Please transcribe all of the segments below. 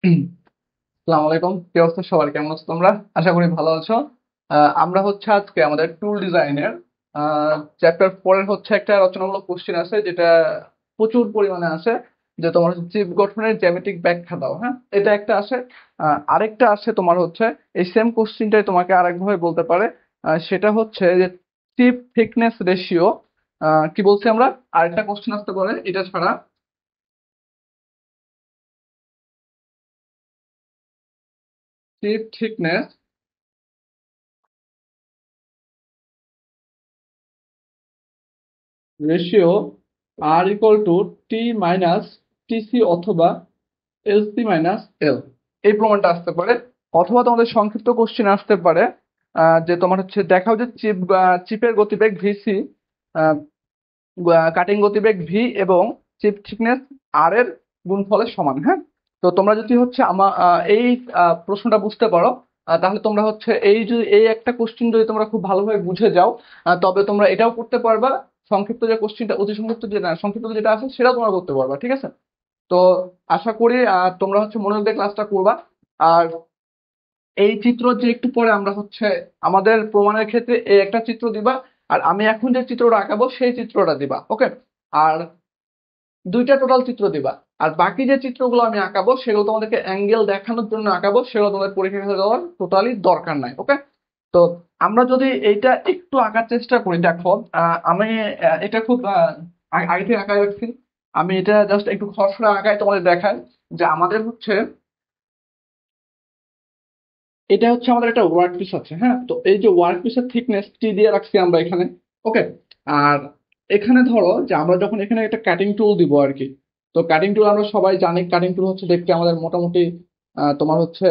আসসালামু আলাইকুম, কি অবস্থা সবার? কেমন আছো তোমরা? আশা করি ভালো আছো। আমরা হচ্ছে আজকে আমাদের টুল ডিজাইনের চ্যাপ্টার 4 এর হচ্ছে একটা রচনামূলক কোশ্চেন আছে, যেটা প্রচুর পরিমাণে আসে, যে তোমার হচ্ছে চিপ গঠনের জ্যামিতিক ব্যাখ্যা দাও। হ্যাঁ, এটা একটা আসে। আরেকটা আসে তোমার হচ্ছে এই সেম কোশ্চেনটাই তোমাকে আরেকভাবে বলতে পারে। সেটা হচ্ছে যে চিপ থিকনেস রেশিও। কি বলছি আমরা? আরেকটা কোশ্চেন আসতে পারে এটা ছাড়া, chip thickness ratio R equal to T minus TC অথবা এলসি মাইনাস এল। এই প্রমাণটা আসতে পারে। অথবা তোমাদের সংক্ষিপ্ত কোশ্চেন আসতে পারে, যে তোমার হচ্ছে দেখাও যে চিপের গতিবেগ ভিসি, কাটিং গতিবেগ ভি এবং চিপ থিকনেস আর এর গুণফলের সমান। হ্যাঁ, তো তোমরা যদি হচ্ছে এই প্রশ্নটা বুঝতে পারো, তাহলে তোমরা হচ্ছে এই একটা কোশ্চেন যদি তোমরা খুব ভালোভাবে বুঝে যাও, তবে তোমরা এটাও করতে পারবা। সংক্ষিপ্ত যে কোশ্চেনটা, অতি সংক্ষিপ্ত যে না, সংক্ষিপ্ত যেটা আছে সেটাও তোমরা করতে পারবা। ঠিক আছে? তো আশা করি তোমরা হচ্ছে মনোযোগ দিয়ে ক্লাসটা করবা। আর এই চিত্র যে একটু পরে আমরা হচ্ছে আমাদের প্রমাণের ক্ষেত্রে এই একটা চিত্র দিবা, আর আমি এখন যে চিত্রটা আঁকাবো সেই চিত্রটা দিবা। ওকে? আর দুইটা টোটাল চিত্র দিবা। আর বাকি যে চিত্রগুলো আমি আঁকাবো সেগুলো তোমাদেরকে অ্যাঙ্গেল দেখানোর জন্য আঁকাবো, সেগুলো তোমাদের পরীক্ষা দেওয়ার টোটালি দরকার নাই। ওকে? তো আমরা যদি এইটা একটু আঁকার চেষ্টা করি, দেখো আমি এটা খুব আগে থেকে আঁকায় রাখছি। আমি এটা জাস্ট একটু খসড়া আঁকায় তোমাদের দেখাই, যে আমাদের হচ্ছে এটা হচ্ছে আমাদের একটা ওয়ার্ক পিস আছে। হ্যাঁ, তো এই যে ওয়ার্ক পিসের থিকনেস টি দিয়ে রাখছি আমরা এখানে। ওকে? আর এখানে ধরো যে আমরা যখন এখানে একটা কাটিং টুল দিব আর কি, তো কাটিং টুল আমরা সবাই জানি, কাটিং টুল হচ্ছে দেখতে আমাদের মোটামুটি তোমার হচ্ছে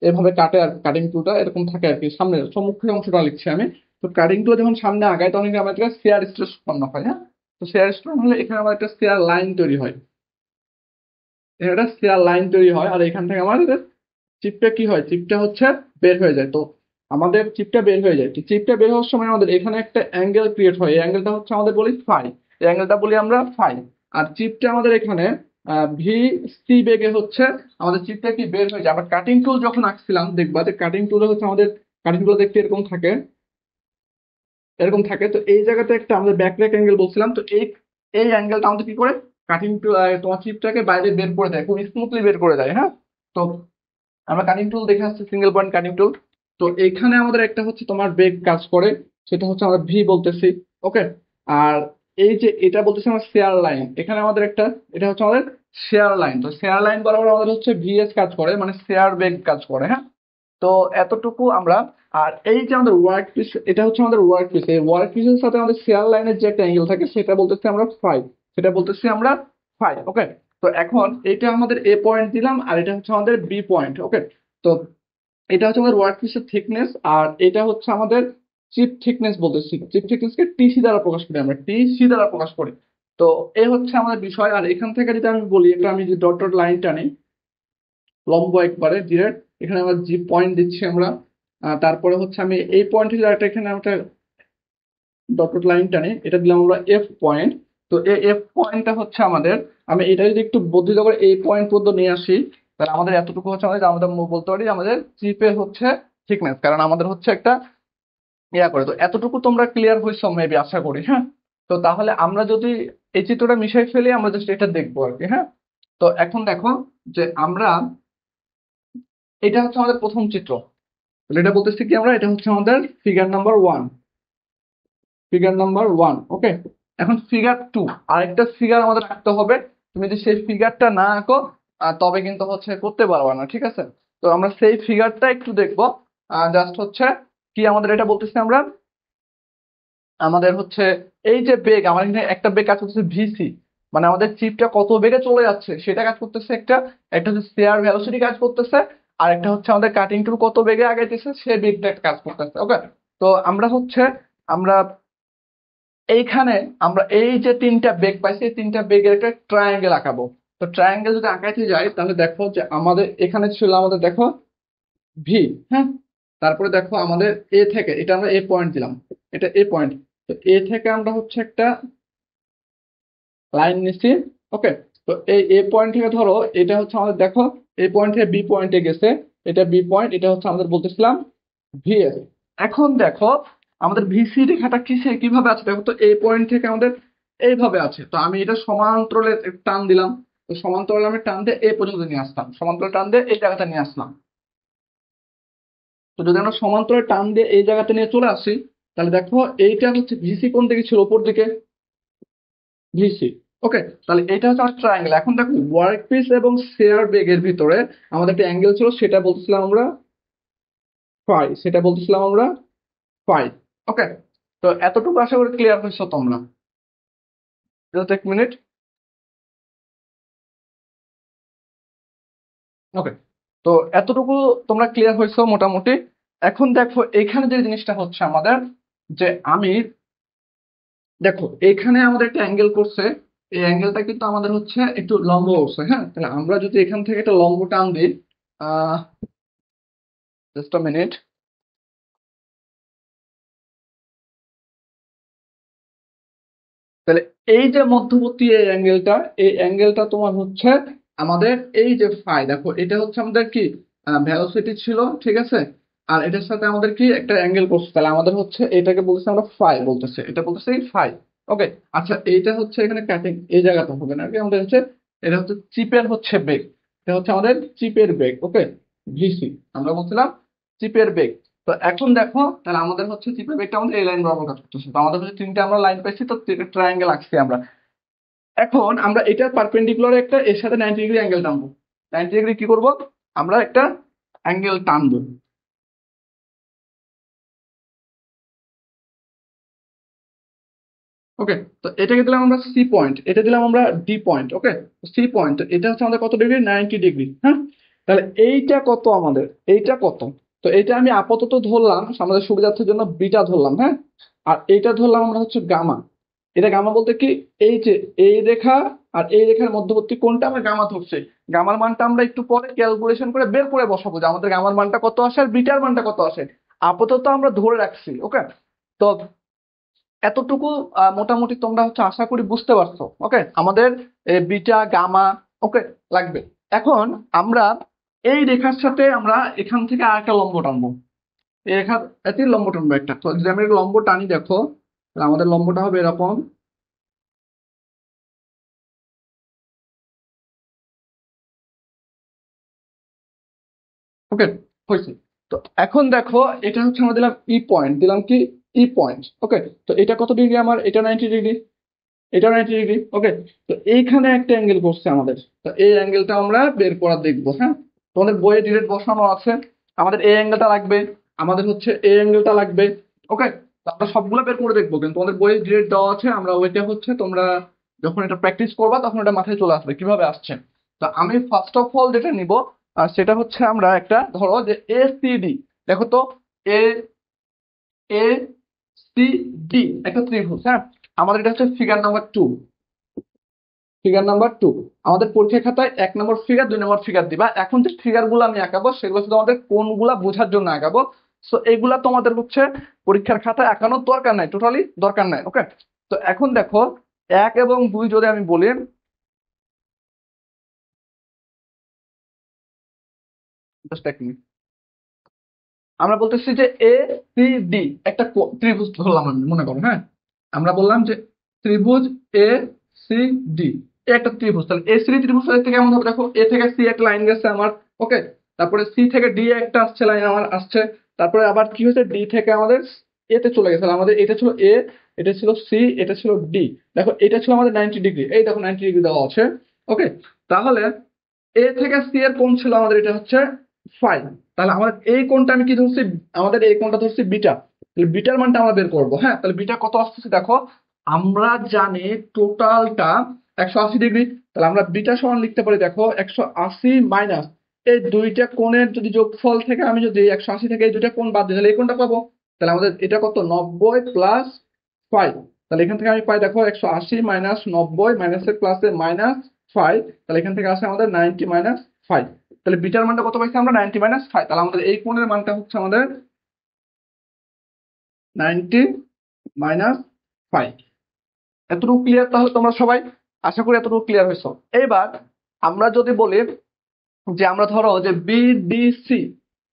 এভাবে কাটে। আর কাটিং টুলটা এরকম থাকে আর কি, সামনের সম্মুখের অংশটা লিখছি আমি। তো কাটিং টুল যখন সামনে আগায় তখন কিন্তু আমাদের শেয়ার স্ট্রেস উৎপন্ন হয়। হ্যাঁ, তো শেয়ার স্ট্রেস হলে এখানে আমার একটা শেয়ার লাইন তৈরি হয়। এখানে একটা শেয়ার লাইন তৈরি হয়, আর এখান থেকে আমাদের চিপটা কি হয়, চিপটা হচ্ছে বের হয়ে যায়। তো আমাদের চিপটা বের হয়ে যায়, তো চিপটা বের হওয়ার সময় আমাদের এখানে একটা অ্যাঙ্গেল ক্রিয়েট হয়। এই অ্যাঙ্গেলটা হচ্ছে আমাদের বলি ফাই। এই অ্যাঙ্গেলটা বলি আমরা ফাই। আর চিপটা আমাদের এখানে ভি সি বেগে হচ্ছে আমাদের চিপটা কি বের হয়ে যায়। আমরা কাটিং টুল যখন আঁকছিলাম দেখবা যে কাটিং টুলে হচ্ছে আমাদের কাটিং টুল দেখতে এরকম থাকে, এরকম থাকে। তো এই জায়গাতে একটা আমাদের ব্যাকরেক অ্যাঙ্গেল বলছিলাম। তো এই এই অ্যাঙ্গেলটা আমাদের কি করে, কাটিং টুল তোমার চিপটাকে বাইরে বের করে দেয়, খুব স্মুথলি বের করে দেয়। হ্যাঁ, তো আমরা কাটিং টুল দেখে আসছি, সিঙ্গেল পয়েন্ট কাটিং টুল। তো এখানে আমাদের একটা হচ্ছে তোমার বেগ কাজ করে, সেটা হচ্ছে আমরা ভি বলতেছি। ওকে? আর এই যে এটা বলতেছি আমরা শেয়ার লাইন, এখানে আমাদের একটা, এটা হচ্ছে আমাদের শেয়ার লাইন। তো শেয়ার লাইন বরাবর আমাদের হচ্ছে ভিএস কাজ করে, মানে শেয়ার বেগ কাজ করে। হ্যাঁ, তো এতটুকু আমরা। আর এই যে আমাদের ওয়ার্ক পিস, এটা হচ্ছে আমাদের ওয়ার্ক পিস। এই ওয়ার্ক পিসের সাথে আমাদের শেয়ার লাইনের যে একটা অ্যাঙ্গেল থাকে সেটা বলতেছি আমরা ফাই। সেটা বলতেছি আমরা ফাই। ওকে? তো এখন এটা আমাদের এ পয়েন্ট দিলাম, আর এটা হচ্ছে আমাদের বি পয়েন্ট। ওকে? তো এটা হচ্ছে আমাদের ওয়ার্ক পিসের থিকনেস, আর এটা হচ্ছে আমাদের চিপ থিকনেস বলতেছি। চিপ থিকনেসকে টিসি দ্বারা প্রকাশ করি, আমরা টিসি দ্বারা প্রকাশ করি। তো এই হচ্ছে আমাদের বিষয়। আর এখান থেকে যদি আমি বলি, এটা আমি যে ডট ডট লাইন টানি লম্ব একবারে ডিরেক্ট, এখানে আমরা জি পয়েন্ট দিচ্ছি আমরা। তারপরে হচ্ছে আমি এই পয়েন্ট থেকে একটা এখানে একটা ডট ডট লাইন টানি, এটা দিলাম আমরা এফ পয়েন্ট। তো এই এফ পয়েন্টটা হচ্ছে আমাদের, আমি এটা যদি একটু বর্ধিত করে এই পয়েন্ট পর্যন্ত নিয়ে আসি, তাহলে আমাদের এতটুকু হচ্ছে আমাদের, আমাদের বলতে পারি যে আমাদের চিপের হচ্ছে থিকনেস, কারণ আমাদের হচ্ছে একটা ইয়া করে। তো এতটুকু তোমরা ক্লিয়ার হয়েছো মেবি, আশা করি। হ্যাঁ, তো তাহলে আমরা যদি এই চিত্রটা মিশাই ফেলি, আমরা জাস্ট এটা দেখবো আর কি। হ্যাঁ, তো এখন দেখো যে আমরা, এটা হচ্ছে আমাদের প্রথম চিত্র। তাহলে এটা বলতেছি কি আমরা, এটা হচ্ছে আমাদের figure number one. Figure number one. Okay? এখন ফিগার টু, আরেকটা ফিগার আমাদের আঁকতে হবে। তুমি যদি সেই ফিগারটা না আঁকো, তবে কিন্তু হচ্ছে করতে পারবা না। ঠিক আছে? তো আমরা সেই ফিগারটা একটু দেখবো। জাস্ট হচ্ছে কি আমাদের এটা বলতেছি আমরা, আমাদের হচ্ছে এই যে বেগ, আমার এখানে একটা বেগ কাজ করতেছে ভিসি, মানে আমাদের চিপটা কত বেগে চলে যাচ্ছে সেটা কাজ করতেছে একটা। একটা হচ্ছে শেয়ার ভেলোসিটি কাজ করতেছে, আর একটা হচ্ছে আমাদের কাটিং টুল কত বেগে আগাইতেছে সে বেগটা একটা কাজ করতেছে। ওকে? তো আমরা হচ্ছে আমরা এইখানে আমরা এই যে তিনটা বেগ পাইছি, এই তিনটা বেগের একটা ট্রায়াঙ্গেল আঁকাবো। তো ট্রায়াঙ্গেল যদি আঁকাইতে যাই, তাহলে দেখো যে আমাদের এখানে ছিল আমাদের, দেখো ভি। হ্যাঁ, তারপরে দেখো আমাদের এ থেকে, এটা আমরা এ পয়েন্ট দিলাম, এটা এ পয়েন্ট। তো এ থেকে আমরা হচ্ছে একটা লাইন নিচ্ছি। ওকে? তো এই এ পয়েন্ট থেকে ধরো এটা হচ্ছে আমাদের, দেখো এই পয়েন্ট থেকে বি পয়েন্টে গেছে, এটা বি পয়েন্ট, এটা হচ্ছে আমাদের বলতেছিলাম ভিএস। এখন দেখো আমাদের ভিসি রেখাটা কিভাবে আছে দেখো তো, এই পয়েন্ট থেকে আমাদের এইভাবে আছে। তো আমি এটা সমান্তরালে টান দিলাম, তো সমান্তরালে আমি টান দিয়ে এই পর্যন্ত নিয়ে আসলাম, সমান্তরালে টান দিয়ে এই জায়গাটা নিয়ে আসলাম। তো যদি আমরা সমান্তরালে টান দিয়ে এই জায়গাতে নিয়ে চলে আসি, তাহলে দেখো এইটা হচ্ছে ভিসি কোন দিকে ছিল, উপর দিকে ভিসি। ওকে, তাহলে এটা হচ্ছে আমার ট্রায়াঙ্গেল। এখন দেখো ওয়ার্ক পিস এবং শেয়ার বেগের ভিতরে আমাদের একটা অ্যাঙ্গেল ছিল, সেটা বলছিলাম আমরা ফাই, সেটা বলতেছিলাম আমরা ফাই। ওকে, তো এতটুকু আশা করি ক্লিয়ার হয়েছো তোমরা। জাস্ট এক মিনিট। ওকে, তো এতটুকু তোমরা ক্লিয়ার হয়েছো মোটামুটি। এখন দেখো এখানে যে জিনিসটা হচ্ছে আমাদের, যে আমি দেখো এখানে আমাদের একটা অ্যাঙ্গেল করছে, এই অ্যাঙ্গেলটা কিন্তু আমাদের হচ্ছে একটু লম্ব করছে। হ্যাঁ, তাহলে আমরা যদি এখান থেকে একটা লম্ব টান দিই, আহ জাস্ট আ মিনিট। তাহলে এই যে মধ্যবর্তী এই অ্যাঙ্গেলটা, এই অ্যাঙ্গেলটা তোমার হচ্ছে আমাদের এই যে ফাই, দেখো এটা হচ্ছে আমাদের কি ভেলোসিটি ছিল, ঠিক আছে। আর এটার সাথে আমাদের কি একটা অ্যাঙ্গেল করছে, তাহলে আমাদের হচ্ছে এটাকে বলতেছে আমরা ফাই বলতেছে, এটা বলতেছে ফাই। ওকে, আচ্ছা এইটা হচ্ছে এখানে কাটিং এই জায়গাটা হবে না, কি আমাদের হচ্ছে এটা হচ্ছে চিপের হচ্ছে বেগ, এটা হচ্ছে আমাদের চিপের বেগ। ওকে, ভিসি আমরা বলছিলাম চিপের বেগ। তো এখন দেখো তাহলে আমাদের হচ্ছে চিপের বেগটা আমাদের এই লাইন বরাবর কাজ করতেছে, তো আমাদের হচ্ছে তিনটা আমরা লাইন পাইছি, তো ট্রায়াঙ্গেল আঁকছি আমরা। এখন আমরা এটা পারপেন্ডিকুলার একটা এর সাথে 90 ডিগ্রি অ্যাঙ্গেল টানবো। 90 ডিগ্রি কি করব, আমরা একটা অ্যাঙ্গেল টানবো। ওকে, তো এটাকে দিলাম আমরা সি পয়েন্ট, এটা দিলাম আমরা ডি পয়েন্ট। ওকে, সি পয়েন্ট এটা হচ্ছে আমাদের কত ডিগ্রি, 90 ডিগ্রি। হ্যাঁ, তাহলে এইটা কত আমাদের, এইটা কত, তো এটা আমি আপাতত ধরলাম আমাদের সুবিধার্থের জন্য বিটা ধরলাম। হ্যাঁ, আর এইটা ধরলাম আমরা হচ্ছে গামা। এটা গামা বলতে কি, এই যে এই রেখা আর এই রেখার মধ্যবর্তী কোণটা আমরা গামা ধরছি। গামার মানটা আমরা একটু পরে ক্যালকুলেশন করে বের করে বসাবো যে আমাদের গামার মানটা কত আসে আর বিটার মানটা কত আসে। আপাতত আমরা ধরে রাখছি। ওকে, তো এতটুকু মোটামুটি তোমরা হচ্ছে আশা করি বুঝতে পারছো। ওকে, আমাদের বিটা গামা ওকে লাগবে। এখন আমরা এই রেখার সাথে আমরা এখান থেকে আর একটা লম্ব টানবো, এই রেখার এতে লম্ব টানবো একটা। তো যদি আমি একটা লম্ব টানি দেখো, তাহলে আমাদের লম্বটা হবে এরকম। ওকে, হয়েছে। তো এখন দেখো এটা হচ্ছে আমরা দিলাম ই পয়েন্ট, দিলাম কি ই পয়েন্ট। ওকে, তো এটা কত ডিগ্রি আমার, এটা 90 ডিগ্রি, এটা 90 ডিগ্রি। ওকে, তো এইখানে একটা অ্যাঙ্গেল করছে আমাদের, তো এই অ্যাঙ্গেলটা আমরা বের করা দেখবো। হ্যাঁ, তোমাদের বইয়ে ডিরেক্ট বসানো আছে, আমাদের এই অ্যাঙ্গেলটা লাগবে, আমাদের হচ্ছে এই অ্যাঙ্গেলটা লাগবে। ওকে, তো আমরা সবগুলো বের করে দেখবো, কিন্তু তোমাদের বইয়ে ডিরেক্ট দেওয়া আছে, আমরা ওইটা হচ্ছে তোমরা যখন এটা প্র্যাকটিস করবা তখন এটা মাথায় চলে আসবে কিভাবে আসছে। তো আমি ফার্স্ট অফ অল যেটা নিব, আর সেটা হচ্ছে আমরা একটা ধরো যে এ সি ডি, দেখো তো এ এ সি ডি একটা ত্রিভুজ। হ্যাঁ, আমাদের এটা হচ্ছে ফিগার নাম্বার 2, ফিগার নাম্বার 2। আমাদের পরীক্ষা খাতায় 1 নম্বর ফিগার 2 নম্বর ফিগার দিবা। এখন যে ফিগার গুলো আমি আঁকাবো সেগুলো শুধু আমাদের কোনগুলা বোঝার জন্য আঁকাবো। সো এইগুলা তোমাদের হচ্ছে পরীক্ষার খাতায় আঁকানোর দরকার নাই, টোটালি দরকার নাই। ওকে, তো এখন দেখো 1 এবং 2 যদি আমি বলি, জাস্ট এক মিনিট, আমরা বলতেছি যে এ সি ডি একটা ত্রিভুজ ধরলাম আমি, মনে করো। হ্যাঁ, আমরা বললাম যে ত্রিভুজ এ সি ডি একটা ত্রিভুজ, তাহলে এ সি ডি ত্রিভুজ থেকে কেমন হবে দেখো, এ থেকে সি একটা লাইন গেছে আমার। ওকে, তারপরে সি থেকে ডি একটা আসছে লাইন আমার আসছে, তারপরে আবার কি হয়েছে ডি থেকে আমাদের এতে চলে গেছে। তাহলে আমাদের এটা ছিল এ, এটা ছিল সি, এটা ছিল ডি। দেখো এটা ছিল আমাদের 90 ডিগ্রি, এই দেখো 90 ডিগ্রি দেওয়া আছে। ওকে, তাহলে এ থেকে সি এর কোণ ছিল আমাদের এটা হচ্ছে ফাই। তাহলে আমাদের এই কোণটা আমি কি ধরছি, আমাদের এই কোণটা ধরছি বিটা। তাহলে বিটার মানটা আমরা বের করবো। হ্যাঁ, তাহলে বিটা কত আসতেছে দেখো, আমরা জানি টোটালটা 180 ডিগ্রি। তাহলে আমরা বিটা সমান লিখতে পারি দেখো 180 মাইনাস এই দুইটা কোণের যদি যোগফল থেকে আমি যদি 180 থেকে এই দুইটা কোণ বাদ দিই তাহলে এই কোণটা পাবো। তাহলে আমাদের এটা কত, 90 প্লাস 5। তাহলে এখান থেকে আমি পাই দেখো 180 মাইনাস 90 মাইনাসে প্লাসে -5। তাহলে এখান থেকে আসে আমাদের 90 মাইনাস 5। তাহলে বিটার মানটা কত পাইছি আমরা, 90 - 5। তাহলে আমাদের এই কোণের মানটা হচ্ছে আমাদের 90 - 5। এতটুকু ক্লিয়ার তাহলে তোমরা সবাই, আশা করি এতটুকু ক্লিয়ার হয়েছো। এবার আমরা যদি বলি যে আমরা ধরো যে বিডিসি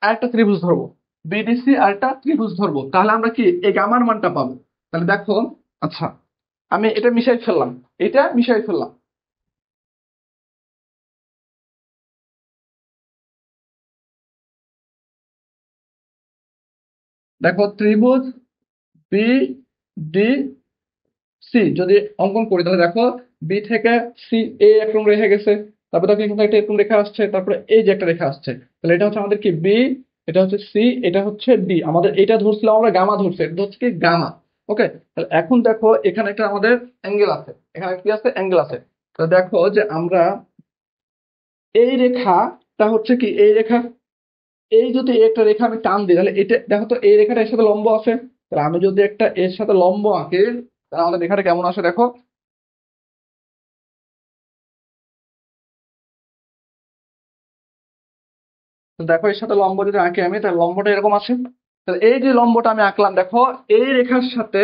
আর একটা ত্রিভুজ ধরবো, বিডিসি আর একটা ত্রিভুজ ধরবো, তাহলে আমরা কি এই গামার মানটা পাবো। তাহলে দেখো, আচ্ছা আমি এটা মিশাই ফেললাম, এটা মিশাই ফেললাম। দেখো ত্রিভুজ বি ডি সি যদি অঙ্কন করি, তাহলে দেখো বি থেকে সি এ একরকম রেখে গেছে, তারপর দেখো এখানে একটা এরকম রেখা আসছে, তারপরে এই যে একটা রেখা আসছে, তাহলে এটা হচ্ছে আমাদের কি বি, এটা হচ্ছে সি, এটা হচ্ছে ডি। আমাদের এটা ধরছিলাম আমরা গামা ধরছি, এটা হচ্ছে কি গামা। ওকে, তাহলে এখন দেখো এখানে একটা আমাদের অ্যাঙ্গেল আছে, এখানে কি আছে, অ্যাঙ্গেল আছে। তো দেখো যে আমরা এই রেখাটা হচ্ছে কি এই রেখা, এই যদি একটা রেখা আমি টান দিই, তাহলে এটা দেখো তো এই রেখাটা এর সাথে লম্ব আছে, তাহলে আমি যদি একটা এর সাথে লম্ব আঁকি, তাহলে আমাদের রেখাটা কেমন আসে দেখো। তো দেখো এর সাথে লম্ব যদি আঁকি আমি, তাহলে লম্বটা এরকম আছে। তাহলে এই যে লম্বটা আমি আঁকলাম, দেখো এই রেখার সাথে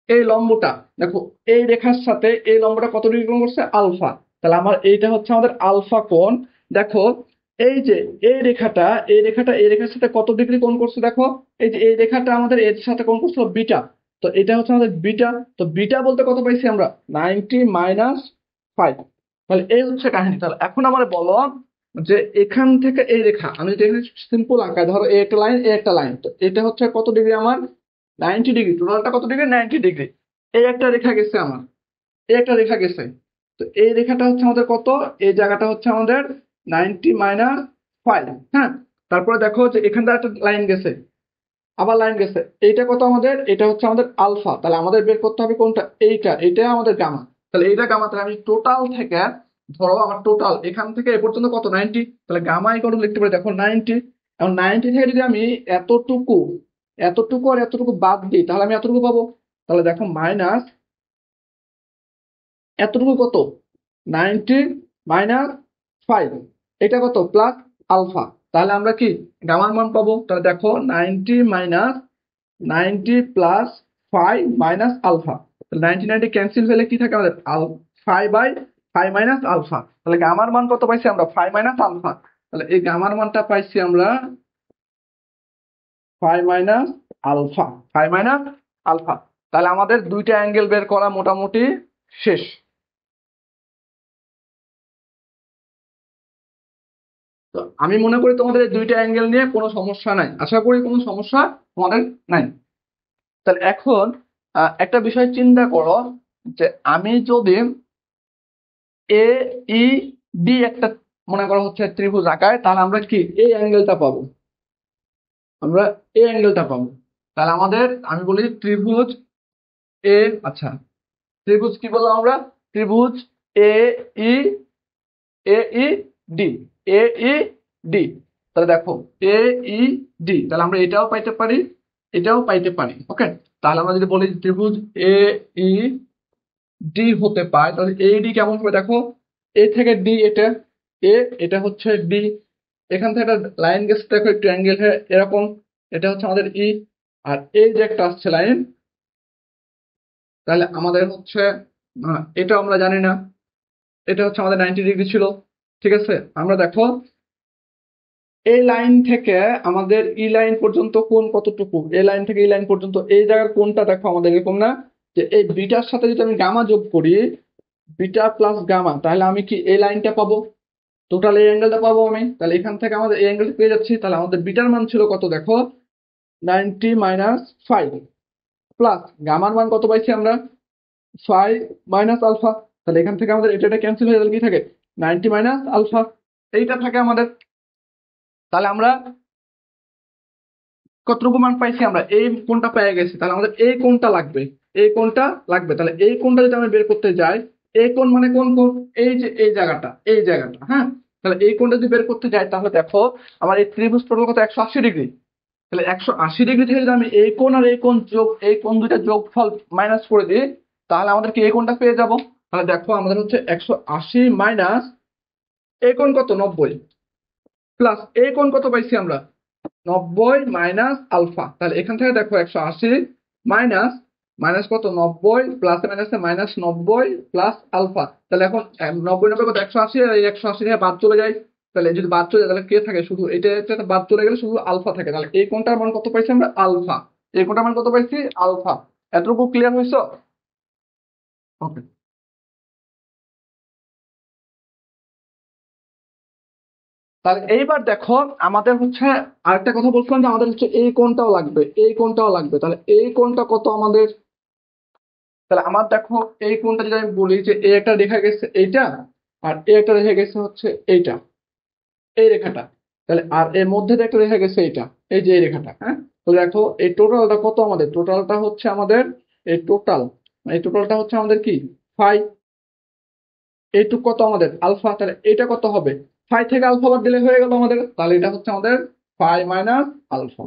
এই লম্বটা, দেখো এই রেখার সাথে এই লম্বটা কত ডিগ্রি কোণ করছে, আলফা। তাহলে আমার এইটা হচ্ছে আমাদের আলফা কোণ। দেখো এই যে এই রেখাটা, এই রেখাটা এই রেখার সাথে কত ডিগ্রি কোণ করছে, দেখো এই যে এই রেখাটা আমাদের এর সাথে কোণ করছিল বিটা। তো এটা হচ্ছে আমাদের বিটা। তো বিটা বলতে কত পাইছি আমরা, 90 - 5। তাহলে এই হচ্ছে কাহিনী। তাহলে এখন আমার বলো যে এখান থেকে এই রেখা আমি যদি এখানে সিম্পল আঁকাই, ধরো এ একটা লাইন, এ একটা লাইন, তো এটা হচ্ছে কত ডিগ্রি আমার, 90 ডিগ্রি। টোটালটা কত ডিগ্রি, 90 ডিগ্রি। এই একটা রেখা গেছে আমার, এই একটা রেখা গেছে। তো এই রেখাটা হচ্ছে আমাদের কত, এই জায়গাটা হচ্ছে আমাদের 90 - 5। হ্যাঁ, তারপরে দেখো যে এখান থেকে একটা লাইন গেছে, আবার লাইন গেছে, এইটা কত আমাদের, এটা হচ্ছে আমাদের আলফা। তাহলে আমাদের বের করতে হবে কোনটা, এইটা, এইটা আমাদের গামা। তাহলে এইটা গামা। তাহলে আমি টোটাল থেকে, ধরো আমার টোটাল এখান থেকে এ পর্যন্ত কত, 90। তাহলে গামা ইকুয়াল টু লিখতে পারি দেখো 90। এখন 90 থেকে যদি আমি এতটুকু, এতটুকু আর এতটুকু বাদ দিই, তাহলে আমি এতটুকু পাবো। তাহলে দেখো মাইনাস এতটুকু কত, 90 - 5, এটা কত প্লাস আলফা। তাহলে আমরা কি গামার মান পাবো। তাহলে দেখো 90 - 5 মাইনাস আলফা। 90 ক্যান্সেল হলে কি থাকে আমাদের, 5/5 মাইনাস আলফা। তাহলে গামার মান কত পাইছি আমরা, 5 মাইনাস আলফা। তাহলে এই গামার মানটা পাইছি আমরা 5 - আলফা, 5 - আলফা। তাহলে আমাদের দুইটা অ্যাঙ্গেল বের করা মোটামুটি শেষ। তো আমি মনে করি তোমাদের এই দুইটা অ্যাঙ্গেল নিয়ে কোনো সমস্যা নাই, আশা করি কোনো সমস্যা তোমাদের নাই। তাহলে এখন একটা বিষয় চিন্তা করো, যে আমি যদি এ ই ডি একটা মনে করো হচ্ছে ত্রিভুজ আঁকায়, তাহলে আমরা কি এই অ্যাঙ্গেলটা পাবো, আমরা এই অ্যাঙ্গেলটা পাবো। তাহলে আমাদের আমি বলি ত্রিভুজ এ, আচ্ছা ত্রিভুজ কি বললাম আমরা, ত্রিভুজ এ ই, এ ই ডি, এ ই ডি। তাহলে দেখো এ ই ডি, তাহলে আমরা এটাও পাইতে পারি, এটাও পাইতে পারি। ওকে, তাহলে আমরা যদি বলি ত্রিভুজ এ ই ডি হতে পায়, তাহলে এ ডি কেমন হবে দেখো, এ থেকে ডি এটা, এ এটা হচ্ছে ডি, এখান থেকে একটা লাইন গেছে দেখো একটু অ্যাঙ্গেল এরকম, এটা হচ্ছে আমাদের ই। আর এই যে একটা আসছে লাইন, তাহলে আমাদের হচ্ছে এটা আমরা জানি না, এটা হচ্ছে আমাদের 90 ডিগ্রি ছিল। ঠিক আছে, আমরা দেখো এই লাইন থেকে আমাদের ই লাইন পর্যন্ত কোণ কতটুকু, এই লাইন থেকে এই লাইন পর্যন্ত এই জায়গার কোণটা দেখো আমাদের এরকম না, যে এই বিটার সাথে যদি আমি গামা যোগ করি, বিটা প্লাস গামা, তাহলে আমি কি এই লাইনটা পাবো, টোটাল এই অ্যাঙ্গেলটা পাবো আমি। তাহলে এখান থেকে আমাদের এই অ্যাঙ্গেলটা পেয়ে যাচ্ছি। তাহলে আমাদের বিটার মান ছিল কত দেখো, 90 - 5 প্লাস গামার মান কত পাইছি আমরা, 5 - আলফা। তাহলে এখান থেকে আমাদের এটা ক্যান্সেল হয়ে গেলে কি থাকে, 90 - আলফা, এইটা থাকে আমাদের। তাহলে আমরা কতটুকু মান পাইছি, আমরা এই কোণটা পেয়ে গেছি। তাহলে আমাদের এই কোণটা লাগবে, এই কোণটা লাগবে। তাহলে এই কোণটা যদি আমরা বের করতে যাই, এই কোণ মানে কোন কোণ, এই যে এই জায়গাটা, এই জায়গাটা। হ্যাঁ, তাহলে এই কোণটা যদি বের করতে যাই, তাহলে দেখো আমার এই ত্রিভুজ টোটাল কত, 180 ডিগ্রি। তাহলে 180 ডিগ্রি থেকে যদি আমি এই কোণ আর এই কোণ যোগ, এই কোণ দুইটা যোগফল মাইনাস করে দিই, তাহলে আমাদের কি এই কোণটা পেয়ে যাব। তাহলে দেখো আমাদের হচ্ছে 180 মাইনাস এই কোণ কত, 90, প্লাস এই কোণ কত পাইছি আমরা, 90 মাইনাস আলফা। তাহলে এখান থেকে দেখো 180 মাইনাস, মাইনাস কত 90, প্লাস মাইনাসে মাইনাস 90 প্লাস আলফা। তাহলে এখন 90 90 কত, 180, আর এই 180 থেকে বাদ চলে যায়। তাহলে যদি বাদ চলে যায় তাহলে কে থাকে, শুধু এটা একটা বাদ চলে গেলে শুধু আলফা থাকে। তাহলে এই কোণটার মান কত পাইছি আমরা, আলফা। এই কোণটার মান কত পাইছি, আলফা। এতটুকু ক্লিয়ার হয়েছে? ওকে। তাহলে এইবার দেখো আমাদের হচ্ছে আরেকটা কথা বলছিলাম যে আমাদের হচ্ছে এই কোণটাও লাগবে, এই কোণটাও লাগবে। তাহলে এই কোণটা কত আমাদের, তাহলে আমার দেখো এই কোণটা যদি আমি বলি যে এই একটা রেখা গেছে এইটা, আর এই একটা রেখা গেছে হচ্ছে এইটা, এই রেখাটা। তাহলে আর এর মধ্যে দিয়ে একটা রেখা গেছে এইটা, এই যে এই রেখাটা। হ্যাঁ, তাহলে দেখো এই টোটালটা কত আমাদের, টোটালটা হচ্ছে আমাদের এই টোটালটা হচ্ছে আমাদের কি, ফাই। এইটুক কত আমাদের, আলফা। তাহলে এটা কত হবে, ফাই থেকে আলফা বাদ দিলে হয়ে গেল আমাদের। তাহলে এটা হচ্ছে আমাদের ফাই মাইনাস আলফা।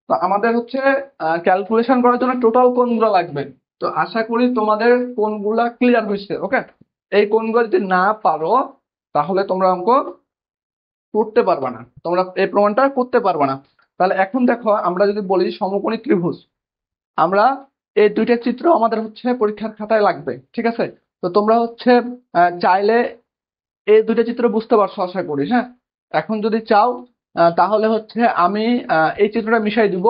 তো আমাদের হচ্ছে ক্যালকুলেশন করার জন্য টোটাল কোণগুলো লাগবে। তো আশা করি তোমাদের কোণগুলা ক্লিয়ার হয়েছে। ওকে, এই কোণগুলো যদি না পারো তাহলে তোমরা অঙ্ক করতে পারবা না, তোমরা এই প্রমাণটা করতে পারবা না। তাহলে এখন দেখো আমরা যদি বলি সমকোণী ত্রিভুজ, আমরা এই দুইটা চিত্র আমাদের হচ্ছে পরীক্ষার খাতায় লাগবে, ঠিক আছে? তো তোমরা হচ্ছে চাইলে এই দুইটা চিত্র বুঝতে পারছো আশা করি। হ্যাঁ, এখন যদি চাও তাহলে হচ্ছে আমি এই চিত্রটা মিশাই দিব।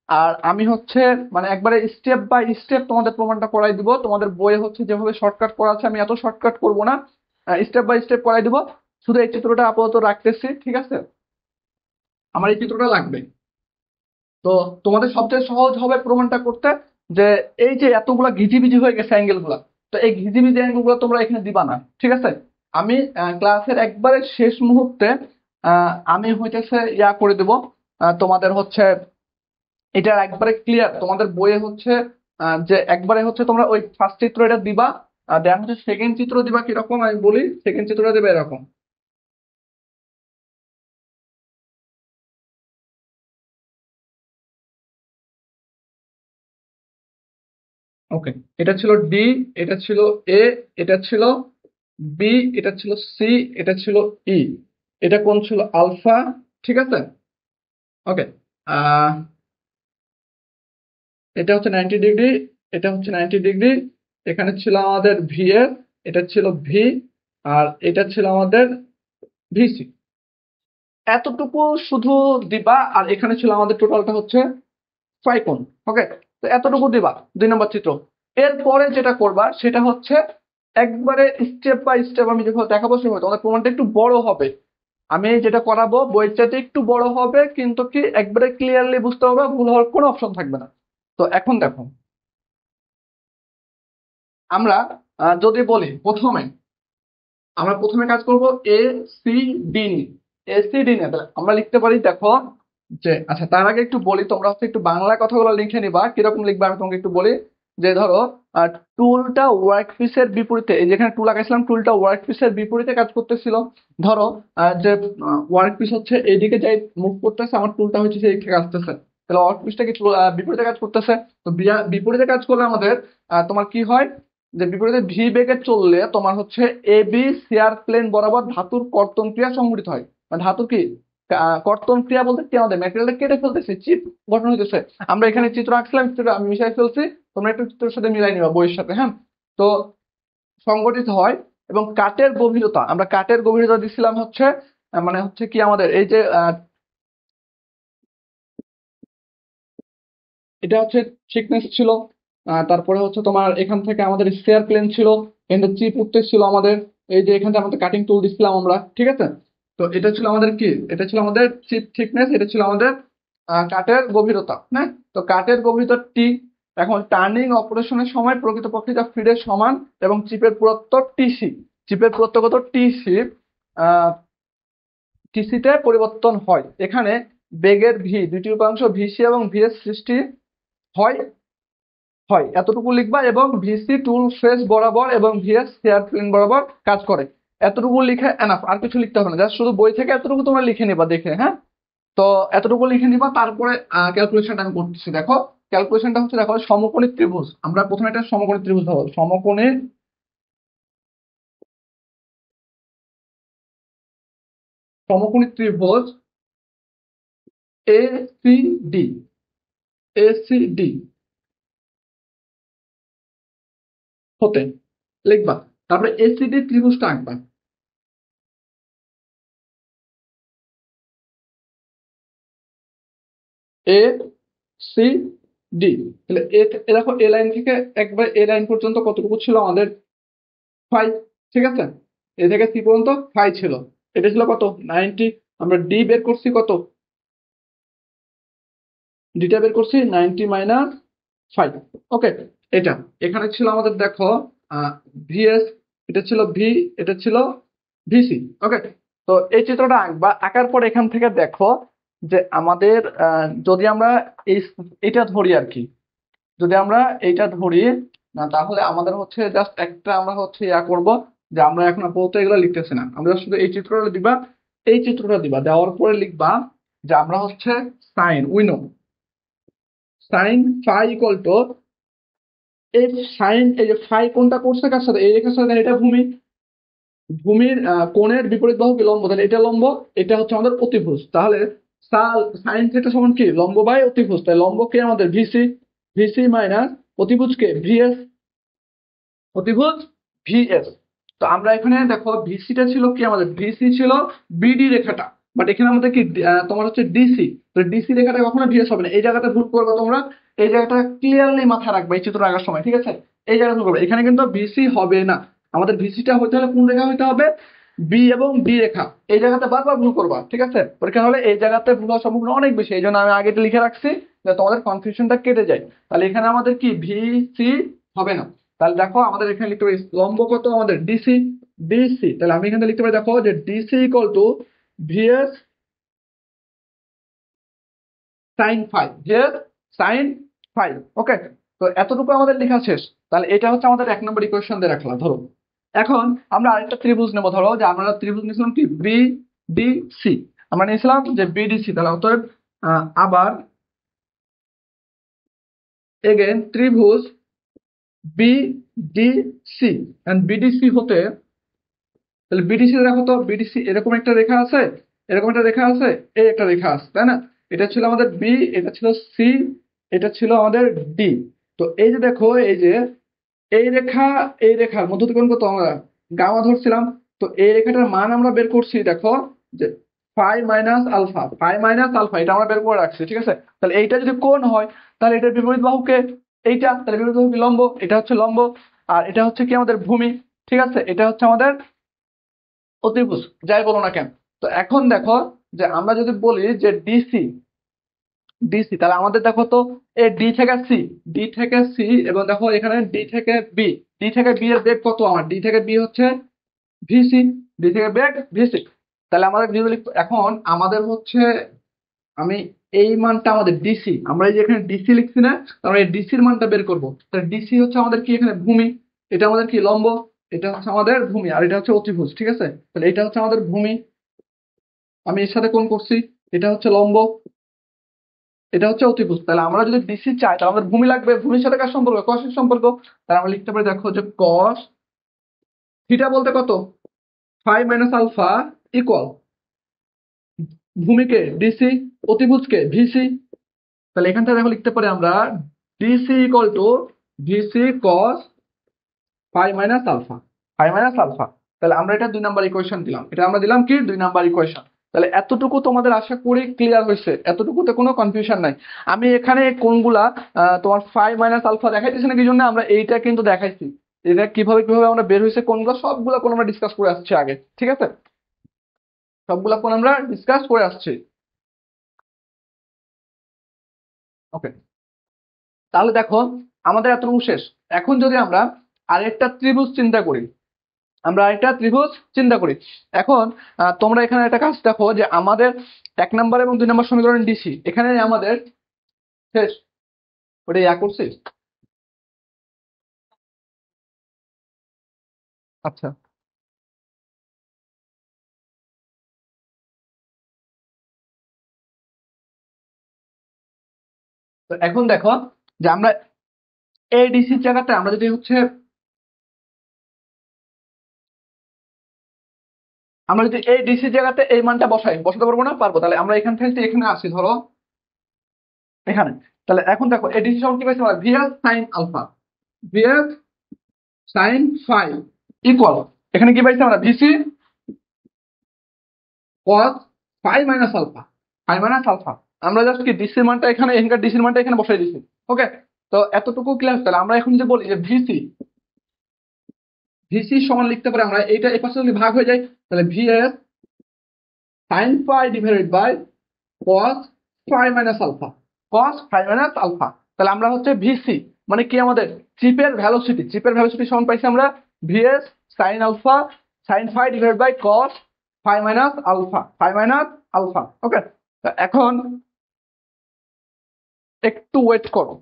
আর আমি হচ্ছে মানে একবারে স্টেপ বাই স্টেপ তোমাদের প্রমাণটা করাই দিব। তোমাদের বইয়ে হচ্ছে যেভাবে শর্টকাট করা আছে আমি এত শর্টকাট করব না, স্টেপ বাই স্টেপ করাই দিব। শুধু এই চিত্রটা আপাতত রাখতেছি, ঠিক আছে? আমার এই চিত্রটা লাগবে। তো তোমাদের সবচেয়ে সহজ হবে প্রমাণটা করতে, যে এই যে এতগুলা ঘিজিবিজি হয়ে গেছে অ্যাঙ্গেল গুলা, তো এই ঘিজিবিজি অ্যাঙ্গেল গুলো তোমরা এখানে দিবা না, ঠিক আছে? আমি ক্লাসের একবারে শেষ মুহূর্তে আমি হইতেছে ইয়া করে দেব, তোমাদের হচ্ছে এটা একবারে ক্লিয়ার তোমাদের বইয়ে হচ্ছে যে একবারে হচ্ছে তোমরা ওই ফার্স্ট চিত্র এটা দিবা, দেন হচ্ছে সেকেন্ড চিত্র দিবা কিরকম আমি বলি, সেকেন্ড চিত্রটা দেবে এরকম। ওকে, এটা ছিল ডি, এটা ছিল এ, এটা ছিল বি, এটা ছিল সি, এটা ছিল ই, এটা কোন ছিল আলফা, ঠিক আছে? ওকে, আহ এটা হচ্ছে 90 ডিগ্রি, এটা হচ্ছে 90 ডিগ্রি। এখানে ছিল আমাদের ভি এর, এটা ছিল ভি, আর এটা ছিল আমাদের ভিসি। এতটুকু শুধু দিবা। আর এখানে ছিল আমাদের টোটালটা হচ্ছে ট্রাইকোণ। ওকে, তো এতটুকু দিবা 2 নম্বর চিত্র। এরপরে যেটা করবা সেটা হচ্ছে একবারে স্টেপ বাই স্টেপ আমি যখন দেখাবো সেভাবে তোমাদের প্রমাণটা একটু বড় হবে। আমি যেটা করাবো বইয়ের চাইতে একটু বড় হবে, কিন্তু কি একবারে ক্লিয়ারলি বুঝতে পারবে, ভুল হওয়ার কোনো অপশন থাকবে না। তো এখন দেখো আমরা যদি বলি প্রথমে, আমরা প্রথমে কাজ করব এ সি ডি নিয়ে। এ সি ডি নিয়ে তাহলে আমরা লিখতে পারি দেখো যে, আচ্ছা তার আগে একটু বলি, তোমরা হচ্ছে একটু বাংলা কথাগুলো লিখে নিবা। কিরকম লিখবা আমি তোমাকে একটু বলি। যে ধরো টুলটা ওয়ার্ক পিসের বিপরীতে, এই যেখানে টুল আঁকাইছিলাম টুলটা ওয়ার্ক পিসের বিপরীতে কাজ করতেছিল। ধরো যে ওয়ার্ক পিস হচ্ছে এইদিকে যাই মুভ করতেছে, আমার টুলটা হচ্ছে সেই থেকে আসতেছে, তাহলে ওয়ার্ক পিসটা কি বিপরীতে কাজ করতেছে। তো বিপরীতে কাজ করলে আমাদের তোমার কি হয়, যে বিপরীতে ভি বেগে চললে তোমার হচ্ছে এ বি শেয়ার প্লেন বরাবর ধাতুর কর্তন ক্রিয়া সংঘটিত হয়। মানে ধাতুর কি কর্তন ক্রিয়া বলতে কি, আমাদের ম্যাটেরিয়ালটা কেটে ফেলতেছে, চিপ গঠন হইতেছে। আমরা এখানে চিত্র আঁকছিলাম, চিত্রটা আমি মিশাই ফেলছি, তোমরা একটু চিত্রের সাথে মিলাই নিবা বইয়ের সাথে। হ্যাঁ, তো সংগঠিত হয়। এবং কাটের গভীরতা, আমরা কাটের গভীরতা দিছিলাম হচ্ছে মানে হচ্ছে কি আমাদের এই যে এটা হচ্ছে থিকনেস ছিল। তারপরে হচ্ছে তোমার এখান থেকে আমাদের স্ফিয়ার প্লেন ছিল, এখানে চিপ উঠতেছিল আমাদের। এই যে এখান থেকে আমাদের কাটিং টুল দিচ্ছিলাম আমরা, ঠিক আছে? তো এটা ছিল আমাদের কি, এটা ছিল আমাদের চিপ থিকনেস, এটা ছিল আমাদের কাটের গভীরতা। হ্যাঁ, তো কাটের গভীরতা টি। এখন টার্নিং অপারেশনের সময় প্রকৃতপক্ষে যা ফিডের সমান এবং চিপের পুরুত্ব টিসি, চিপের পুরুত্ব কত, টিসি, টিসিতে পরিবর্তন হয়। এখানে বেগের ভি দুইটি উপাংশ ভিসি এবং ভিএস সৃষ্টি হয় হয় এতটুকু লিখবা। এবং ভিসি টুল ফেস বরাবর এবং ভিএস হেয়ার প্লেন বরাবর কাজ করে। এতটুকু লিখে এনাফ, আর কিছু লিখতে হবে না, জাস্ট শুধু বই থেকে এতটুকু তোমরা লিখে নিবা দেখে। হ্যাঁ, তো এতটুকু লিখে নিবা। তারপরে ক্যালকুলেশনটা আমি করতেছি, দেখো ক্যালকুলেশনটা হচ্ছে, দেখো সমকোণী ত্রিভুজ, আমরা প্রথমে একটা সমকোণী ত্রিভুজ ধরো, সমকোণী ত্রিভুজ A C D, A C D হতে লিখবা। তারপরে এসিডি ত্রিভুজটা আঁকবা। A C D. তাহলে দেখো এ লাইন থেকে একবার এ লাইন পর্যন্ত কতটুকু ছিল আমাদের 5, ঠিক আছে। এ থেকে সি পর্যন্ত 5 ছিল, এটা ছিল কত 90। আমরা ডি বের করছি কত, ডিটা বের করছি 90 মাইনাস 5। ওকে, এটা এখানে ছিল আমাদের দেখো ভিএস, এটা ছিল ভি, এটা ছিল ভিসি। ওকে, তো এই চিত্রটা আঁকবা, আঁকার পর এখান থেকে দেখো যে আমাদের যদি আমরা এই এটা ধরি আর কি, যদি আমরা এইটা ধরি না, তাহলে আমাদের হচ্ছে জাস্ট একটা আমরা হচ্ছে ইয়া করব যে আমরা এখন আপাতত এগুলো লিখতেছি না, আমরা শুধু এই চিত্রটা দিবা, এই চিত্রটা দিবা, দেওয়ার পরে লিখবা যে আমরা হচ্ছে সাইন উইনো সাইন ফাই ইকুয়াল টু এই সাইন, এই যে ফাই কোনটা করছে কার সাথে, এই রেখার সাথে, এটা ভূমি, ভূমির কোণের বিপরীত বাহু কি লম্ব, তাহলে এটা লম্ব, এটা হচ্ছে আমাদের অতিভুজ, তাহলে সাইন থিটা সমান কি লম্ব বাই অতিভুজ, তাই লম্ব কে আমাদের ভিসি, ভিসি মাইনাস অতিভুজ কে ভিএস, অতিভুজ ভিএস। তো আমরা এখানে দেখো ভিসিটা ছিল কি আমাদের, ভিসি ছিল বিডি রেখাটা, বাট এখানে আমাদের কি তোমার হচ্ছে ডিসি, তো ডিসি রেখাটা কখনো ভিএস হবে না, এই জায়গাটা ভুল করবে তোমরা, এই জায়গাটা ক্লিয়ারলি মাথায় রাখবে এই চিত্র আঁকার সময়, ঠিক আছে। এই জায়গাটা ভুল করবে, এখানে কিন্তু ভিসি হবে না, আমাদের ভিসিটা হতে হলে কোন রেখা হতে হবে, বি এবং ডি রেখা, এই জায়গাতে বারবার ভুল করবা, ঠিক আছে। পরীক্ষা হলে এই জায়গাতে ভুল হওয়ার সম্ভাবনা অনেক বেশি, এই জন্য আমি আগে এটা লিখে রাখছি যে তোমাদের কনফিউশনটা কেটে যায়। তাহলে এখানে আমাদের কি ভিসি হবে না, তাহলে দেখো আমাদের এখানে লিখতে পারি লম্ব কত আমাদের ডিসি, ডিসি, তাহলে আমি এখানে লিখতে পারি দেখো যে DC equal to VS sine phi, VS sine phi. Okay, তো এতটুকু আমাদের লেখা শেষ, তাহলে এটা হচ্ছে আমাদের 1 নম্বর ইকুয়েশন দিয়ে রাখলাম। ধরো এখন আমরা আরেকটা ত্রিভুজ নেবো, ধরো যে আমরা ত্রিভুজ নিয়েছিলাম কি বিডিসি, আমরা নিয়েছিলাম যে বিডিসি, তাহলে অতএব আবার এগেন ত্রিভুজ বিডিসি এন্ড বিডিসি হতে, তাহলে বিডিসি দেখো তো, বিডিসি এরকম একটা রেখা আছে, এরকম একটা রেখা আছে, এই একটা রেখা আছে, তাই না, এটা ছিল আমাদের বি, এটা ছিল সি, এটা ছিল আমাদের ডি। তো এই যে দেখো এই যে এই রেখা, এই রেখার মধ্যে কোণ কত আমরা গামা ধরছিলাম, তো এই রেখাটার মান আমরা বের করছি দেখো যে phi minus alpha, phi minus alpha, এটা আমরা বের করে রাখছি, ঠিক আছে। তাহলে এইটা যদি কোণ হয় তাহলে এটার বিপরীত বাহুকে এইটা, তাহলে বিপরীত বাহু কি লম্ব, এটা হচ্ছে লম্ব, আর এটা হচ্ছে কি আমাদের ভূমি, ঠিক আছে, এটা হচ্ছে আমাদের অতিভুজ, যাই বলো না কেন। তো এখন দেখো যে আমরা যদি বলি যে ডিসি, ডিসি, তাহলে আমাদের দেখো তো এই ডি থেকে সি, ডি থেকে সি, এবং দেখো এখানে ডি থেকে বি, ডি থেকে বি এর বেগ কত, আমার ডি থেকে বি হচ্ছে ভিসি, ডি থেকে বেগ ভিসি। তাহলে আমাদের যদি এখন আমাদের হচ্ছে আমি এই মানটা আমাদের ডিসি, আমরা এই যে এখানে ডিসি লিখছি না, আমরা এই ডিসির মানটা বের করবো, তাহলে ডিসি হচ্ছে আমাদের কি এখানে ভূমি, এটা আমাদের কি লম্ব, এটা হচ্ছে আমাদের ভূমি, আর এটা হচ্ছে অতিভুজ, ঠিক আছে। তাহলে এটা হচ্ছে আমাদের ভূমি, আমি এর সাথে কোণ করছি, এটা হচ্ছে লম্ব, এটা হচ্ছে অতিভুজ। তাহলে আমরা যদি ডিসি চাই তাহলে আমাদের ভূমি লাগবে, ভূমির সাথে কার সম্পর্ক, কসের সম্পর্ক, তাহলে আমরা লিখতে পারি দেখো যে কস থিটা বলতে কত ফাই মাইনাস আলফা ইকুয়াল ভূমিকে ডিসি, অতিভুজকে ভিসি। তাহলে এখান থেকে দেখো লিখতে পারি আমরা DC equal to VC cos phi minus alpha, phi minus alpha. তাহলে আমরা এটা 2 নাম্বার ইকুয়েশন দিলাম, এটা আমরা দিলাম কি 2 নাম্বার ইকুয়েশন। তাহলে এতটুকু তোমাদের আশা করি ক্লিয়ার হয়েছে, এতটুকুতে কোনো কনফিউশন নাই। আমি এখানে কোনগুলা তোমার ফাই মাইনাস আলফা দেখাইতেছি না কি জন্য, আমরা এইটা কিন্তু দেখাইছি, এটা কিভাবে কিভাবে আমরা বের হয়েছে কোনগুলো, সবগুলা কোন আমরা ডিসকাস করে আসছি আগে, ঠিক আছে, সবগুলা কোন আমরা ডিসকাস করে আসছি। ওকে, তাহলে দেখো আমাদের এতটুকু শেষ। এখন যদি আমরা আরেকটা ত্রিভুজ চিন্তা করি, আমরা একটা ত্রিভুজ চিন্তা করি। এখন তোমরা এখানে একটা কাজ দেখো যে আমাদের 1 নাম্বার এবং 2 নাম্বার সমীকরণ ডিসি এখানে আমাদের শেষ, ওটা ইয়া করছি। আচ্ছা, তো এখন দেখো যে আমরা এই ডিসির জায়গাতে আমরা যদি হচ্ছে আমরা যদি এই ডিসির জায়গাতে এই মানটা বসাই, বসাতে পারবো না, পারবো। তাহলে আমরা এখান থেকে এখানে আসি, ধরো এখানে, তাহলে এখন দেখো এই ডিসি সমান কি পাইছি আমরা VS sine alpha, VS sine phi equal, এখানে কি পাইছি আমরা VC cos phi minus alpha, phi minus alpha. আমরা জাস্ট কি ডিসির মানটা এখানে, এখানকার ডিসির মানটা এখানে বসাই দিছি। ওকে, তো এতটুকু ক্লিয়ার। তাহলে আমরা এখন যে বলি যে ভিসি, ভিসি সমান লিখতে পারি আমরা, এইটা এই পাশে যদি ভাগ হয়ে যায় তাহলে VS sine phi divided by cos phi minus alpha, cos phi minus alpha. তাহলে আমরা হচ্ছে ভিসি মানে কি, আমাদের চিপের ভ্যালোসিটি, চিপের ভ্যালোসিটি সমান পাইছি আমরা VS sine alpha sine phi divided by cos phi minus alpha, phi minus alpha. Okay, এখন একটু ওয়েট করো।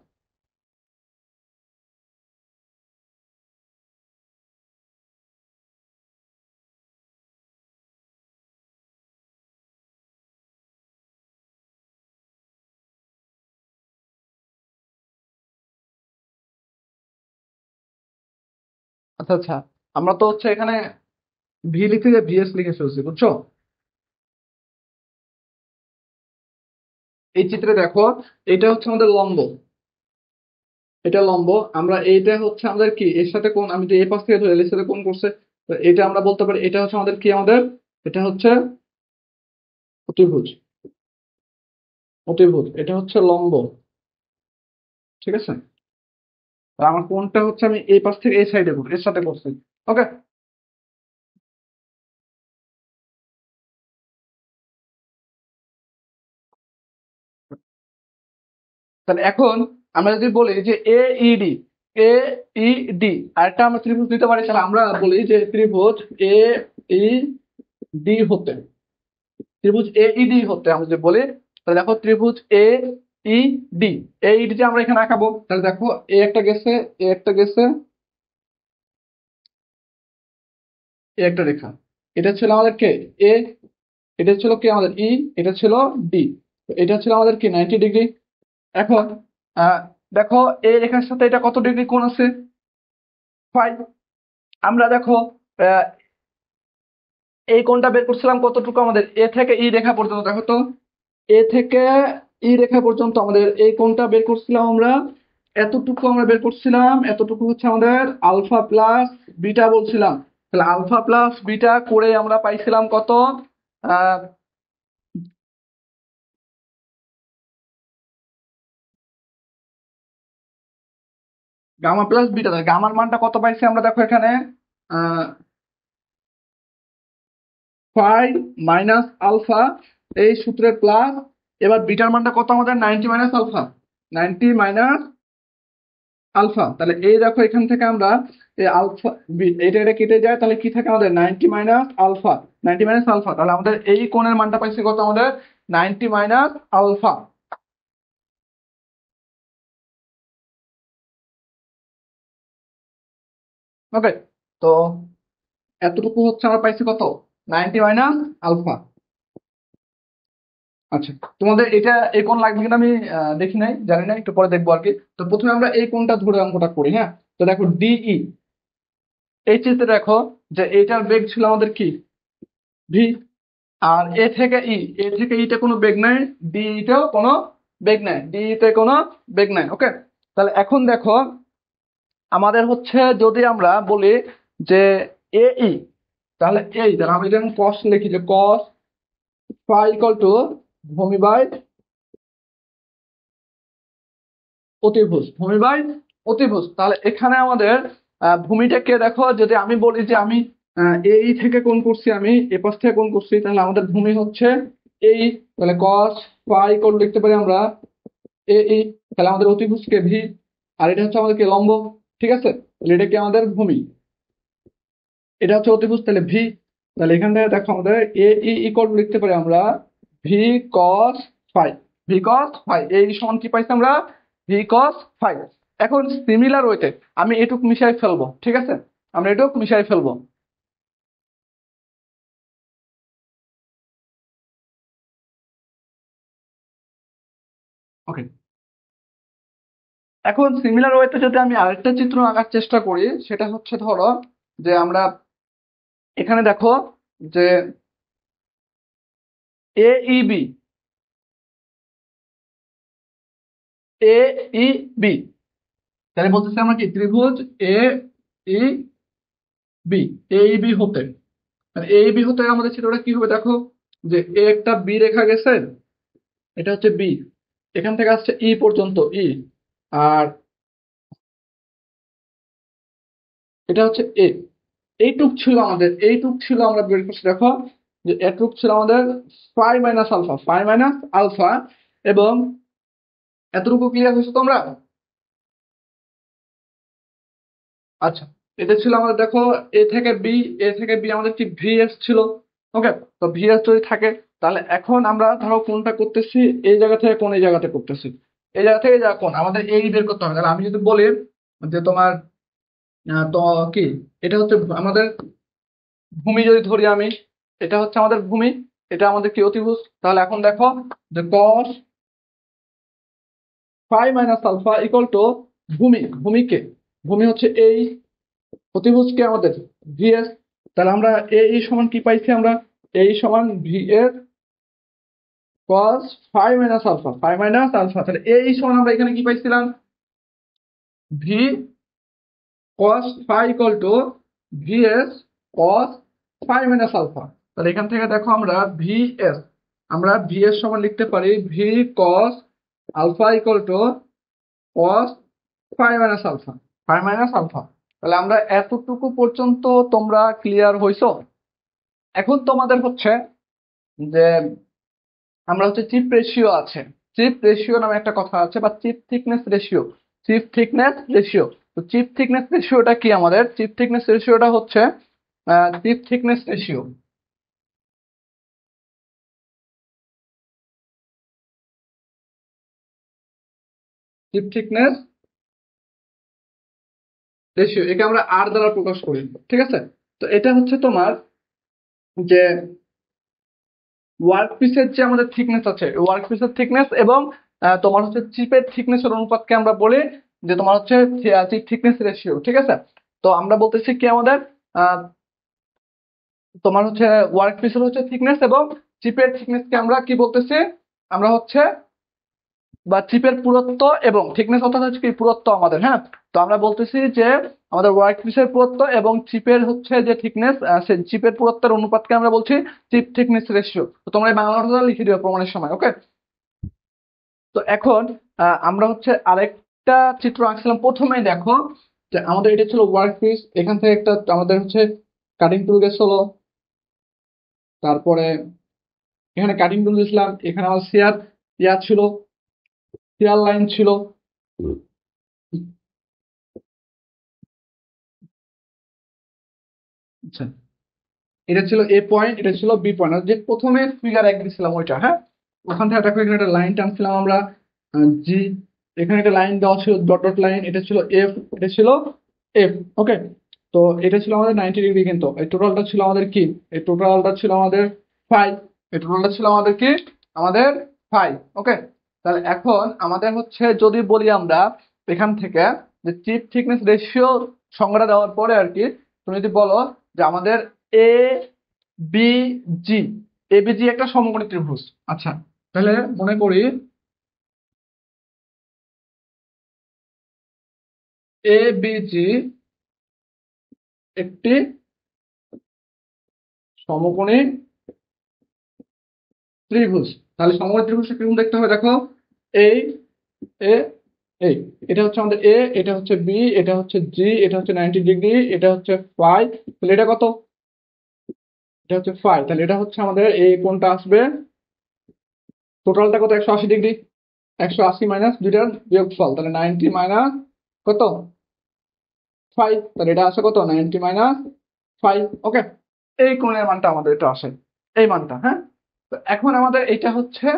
আচ্ছা আচ্ছা, আমরা তো হচ্ছে এখানে ভি লিখতে গিয়ে ভিএস লিখে ফেলছি, বুঝছো? এই চিত্রে দেখো, এটা হচ্ছে আমাদের লম্ব, এটা লম্ব। আমরা এইটা হচ্ছে আমাদের কি, এর সাথে কোণ, আমি যে এই পাশ থেকে ধরে এর সাথে কোণ করছে, তো এটা আমরা বলতে পারি এটা হচ্ছে আমাদের কি, আমাদের এটা হচ্ছে অতিভুজ, অতিভুজ এটা হচ্ছে লম্ব, ঠিক আছে? আর আমার কোণটা হচ্ছে আমি এই পাশ থেকে এই সাইডে এর সাথে করছি। ওকে, তাহলে এখন আমরা যদি বলি যে এ ইডি, এ ই ডি আরেকটা আমরা ত্রিভুজ দিতে পারি, তাহলে আমরা বলি যে ত্রিভুজ এ ই ডি হতে, ত্রিভুজ এ ই ডি হতে আমরা যদি বলি, তাহলে দেখো ত্রিভুজ এ ই ডি, এ ই ডি যে আমরা এখানে আঁকাবো, তাহলে দেখো এ একটা গেছে, এ একটা গেছে, এ একটা রেখা, এটা ছিল আমাদের কে এ, এটা ছিল কি আমাদের ই, এটা ছিল ডি, এটা ছিল আমাদের কি 90 ডিগ্রি। এখন আহ দেখো এই রেখার সাথে এটা কত ডিগ্রি কোণ আছে, 5। আমরা দেখো আহ, এই কোণটা বের করছিলাম কতটুকু, আমাদের এ থেকে ই রেখা পর্যন্ত, দেখো তো এ থেকে ই রেখা পর্যন্ত আমাদের এই কোণটা বের করছিলাম আমরা, এতটুকু আমরা বের করছিলাম, এতটুকু হচ্ছে আমাদের আলফা প্লাস বিটা বলছিলাম। তাহলে আলফা প্লাস বিটা করে আমরা পাইছিলাম কত, আহ গামা প্লাস বিটা, গামার মানটা কত পাইছি আমরা, দেখো এখানে আহ 5 - আলফা, এই সূত্রের প্লাস, এবার বিটার মানটা কত আমাদের 90 - আলফা, 90 - আলফা। তাহলে এই দেখো এখান থেকে আমরা এই আলফা, এটা এটা কেটে যায়, তাহলে কি থাকে আমাদের 90 - আলফা, 90 - আলফা। তাহলে আমাদের এই কোণের মানটা পাইছি কত আমাদের 90 - আলফা। ওকে, তো এতটুকু হচ্ছে আমরা পাইছি কত 90 - আলফা। আচ্ছা, তোমাদের এটা এই কোণ লাগবে কিনা আমি দেখি নাই, জানি না, একটু পরে দেখবো আর কি। তো প্রথমে আমরা এই কোণটা ধরে অঙ্কটা করি, হ্যাঁ। তো দেখো ডিই, এই চিত্রে দেখো যে এইটার বেগ ছিল আমাদের কি ভি, আর এ থেকে ই, এ থেকে ইতে কোনো বেগ নাই, ডি তেও কোনো বেগ নাই, ডি তে কোনো বেগ নাই। ওকে, তাহলে এখন দেখো আমাদের হচ্ছে যদি আমরা বলি যে এ ই, তাহলে এই, তাহলে আমি যখন কস লিখি যে কস ফাই ইকুয়াল টু ভূমি বাই অতিভুজ, ভূমি বাই অতিভুজ। তাহলে এখানে আমাদের ভূমিটাকে দেখো, যদি আমি বলি যে আমি এই থেকে কোণ করছি, আমি এ পাশ থেকে কোণ করছি, তাহলে আমাদের ভূমি হচ্ছে এই, তাহলে কস ফাই ইকুয়াল লিখতে পারি আমরা এ ই, তাহলে আমাদের অতিভুজকে ভি, আর এটা হচ্ছে আমাদের কি লম্ব, ঠিক আছে? তাহলে এটা কি আমাদের ভূমি, এটা হচ্ছে অতিভুজ, তাহলে ভি। তাহলে এখান থেকে দেখো আমাদের এ ই ইকুয়াল লিখতে পারি আমরা V cos phi, V cos phi, এই সমান কি পাইছি আমরা ভি কস ফাই। এখন সিমিলার ওয়েতে আমি এটুক মিশাই ফেলবো, ঠিক আছে? আমরা এটুক মিশাই ফেলবো। ওকে, এখন সিমিলার ওয়েতে যদি আমি আরেকটা চিত্র আঁকার চেষ্টা করি, সেটা হচ্ছে ধরো যে আমরা এখানে দেখো যে এ ই বি, এ ই বি, তাহলে বলতেছি আমরা কি ত্রিভুজ এ ই বি, এ ই বি হতে, মানে এ বি হতে আমাদের চিত্রটা কি হবে দেখো, যে এ একটা বি রেখা গেছে, এটা হচ্ছে বি, এখান থেকে আসছে ই পর্যন্ত ই, আর এটা হচ্ছে এ। এইটুক ছিল আমরা বের করছি, দেখো যে এটুক ছিল আমাদের ফাই মাইনাস আলফা, এবং এতটুকু ক্লিয়ার হয়েছে তোমরা? আচ্ছা, এটা ছিল আমাদের, দেখো এ থেকে বি আমাদের কি ভিএস ছিল। ওকে, তো ভিএস যদি থাকে তাহলে এখন আমরা ধরো কোনটা করতেছি, এই জায়গা থেকে কোন এই জায়গাতে করতেছি, এই জায়গা থেকে যা কোন আমাদের এই বের করতে হবে। তাহলে আমি যদি বলি যে তোমার তো কি, এটা হচ্ছে আমাদের ভূমি, যদি ধরি আমি, এটা হচ্ছে আমাদের ভূমি, এটা আমাদের কি অতিভুজ। তাহলে এখন দেখো যে cos phi minus alpha equal to ভূমিকে, ভূমি হচ্ছে এই, অতিভুজকে আমাদের ভিএস। তাহলে আমরা এই সমান কি পাইছি, আমরা এই সমান VS cos phi minus alpha. তাহলে এই সমান আমরা এখানে কি পাইছিলাম, V cos phi equal to VS cos phi minus alpha. তাহলে এখান থেকে দেখো আমরা ভিএস সমান লিখতে পারি V cos alpha equal to cos phi minus alpha. তাহলে আমরা এতটুকু পর্যন্ত তোমরা ক্লিয়ার হইছো? এখন তোমাদের হচ্ছে যে আমরা হচ্ছে চিপ রেশিও নামে একটা কথা আছে, বা চিপ থিকনেস রেশিও। তো চিপ থিকনেস রেশিওটা কি, আমাদের চিপ থিকনেস রেশিওটা হচ্ছে chip thickness ratio chip thickness ratio একে আমরা আর দ্বারা প্রকাশ করি, ঠিক আছে? তো এটা হচ্ছে তোমার যে ওয়ার্কপিসের যে আমাদের থিকনেস আছে, ওয়ার্কপিসের থিকনেস এবং তোমার হচ্ছে চিপের থিকনেসের অনুপাতকে আমরা বলি যে তোমার হচ্ছে চিপ থিকনেস রেশিও, ঠিক আছে? তো আমরা বলতেছি কি, আমাদের আহ, তোমার হচ্ছে ওয়ার্কপিসের হচ্ছে থিকনেস এবং চিপের থিকনেসকে আমরা কি বলতেছি, আমরা হচ্ছে বা চিপের পুরুত্ব এবং থিকনেস, অর্থাৎ হচ্ছে কি পুরুত্ব আমাদের, হ্যাঁ। তো আমরা বলতেছি যে আমাদের ওয়ার্কপিসের পুরুত্ব এবং চিপের হচ্ছে যে থিকনেস, সেই চিপের পুরুত্বের অনুপাতকে আমরা বলছি চিপ থিকনেস রেশিও। তো তোমরা এই বাংলাটা লিখে দিও প্রমাণের সময়, ওকে? তো এখন আমরা হচ্ছে আরেকটা চিত্র আঁকছিলাম। প্রথমেই দেখো যে আমাদের এটা ছিল ওয়ার্কপিস, এখান থেকে একটা আমাদের হচ্ছে কাটিং টুল গেছিল, তারপরে এখানে কাটিং টুল দিয়েছিলাম, এখানে আমার ছিল, সিয়ার লাইন ছিল। আচ্ছা, এটা ছিল এ পয়েন্ট, এটা ছিল বি পয়েন্ট, যে প্রথমে ফিগার এক দিয়েছিলাম ওইটা, হ্যাঁ। ওখান থেকে দেখো এখানে একটা লাইন টানছিলাম আমরা, জি, এখানে একটা লাইন দেওয়া ছিল ডট ডট লাইন, এটা ছিল এফ, এটা ছিল এফ, ওকে। তো এটা ছিল আমাদের 90 ডিগ্রি, কিন্তু এই টোটালটা ছিল আমাদের কি, এই টোটালটা ছিল আমাদের ফাই, এই টোটালটা ছিল আমাদের কি, আমাদের ফাই, ওকে। তাহলে এখন আমাদের হচ্ছে যদি বলি আমরা এখান থেকে যে চিপ থিকনেস রেশিও সংজ্ঞাটা দেওয়ার পরে আর কি, তুমি যদি বলো যে আমাদের এ বি জি, এবিজি একটা সমকোণী ত্রিভুজ। আচ্ছা, তাহলে মনে করি এবিজি একটি সমকোণী ত্রিভুজ। তাহলে সমকোণী ত্রিভুজটা কিরকম দেখতে হবে, দেখো এই এ এই, এটা হচ্ছে আমাদের এ, এটা হচ্ছে বি, এটা হচ্ছে জি, এটা হচ্ছে 90 ডিগ্রি, এটা হচ্ছে ফাই। তাহলে এটা কত, এটা হচ্ছে ফাই। তাহলে এটা হচ্ছে আমাদের এই কোণটা আসবে, টোটালটা কত, 180 ডিগ্রি, 180 মাইনাস দুইটার বিয়োগফল, তাহলে 90 মাইনাস কত, ফাইভ। তাহলে এটা আসে কত, 90 মাইনাস ফাইভ, ওকে। এই কোণের মানটা আমাদের এটা আসে, এই মানটা, হ্যাঁ। তো এখন আমাদের এইটা হচ্ছে,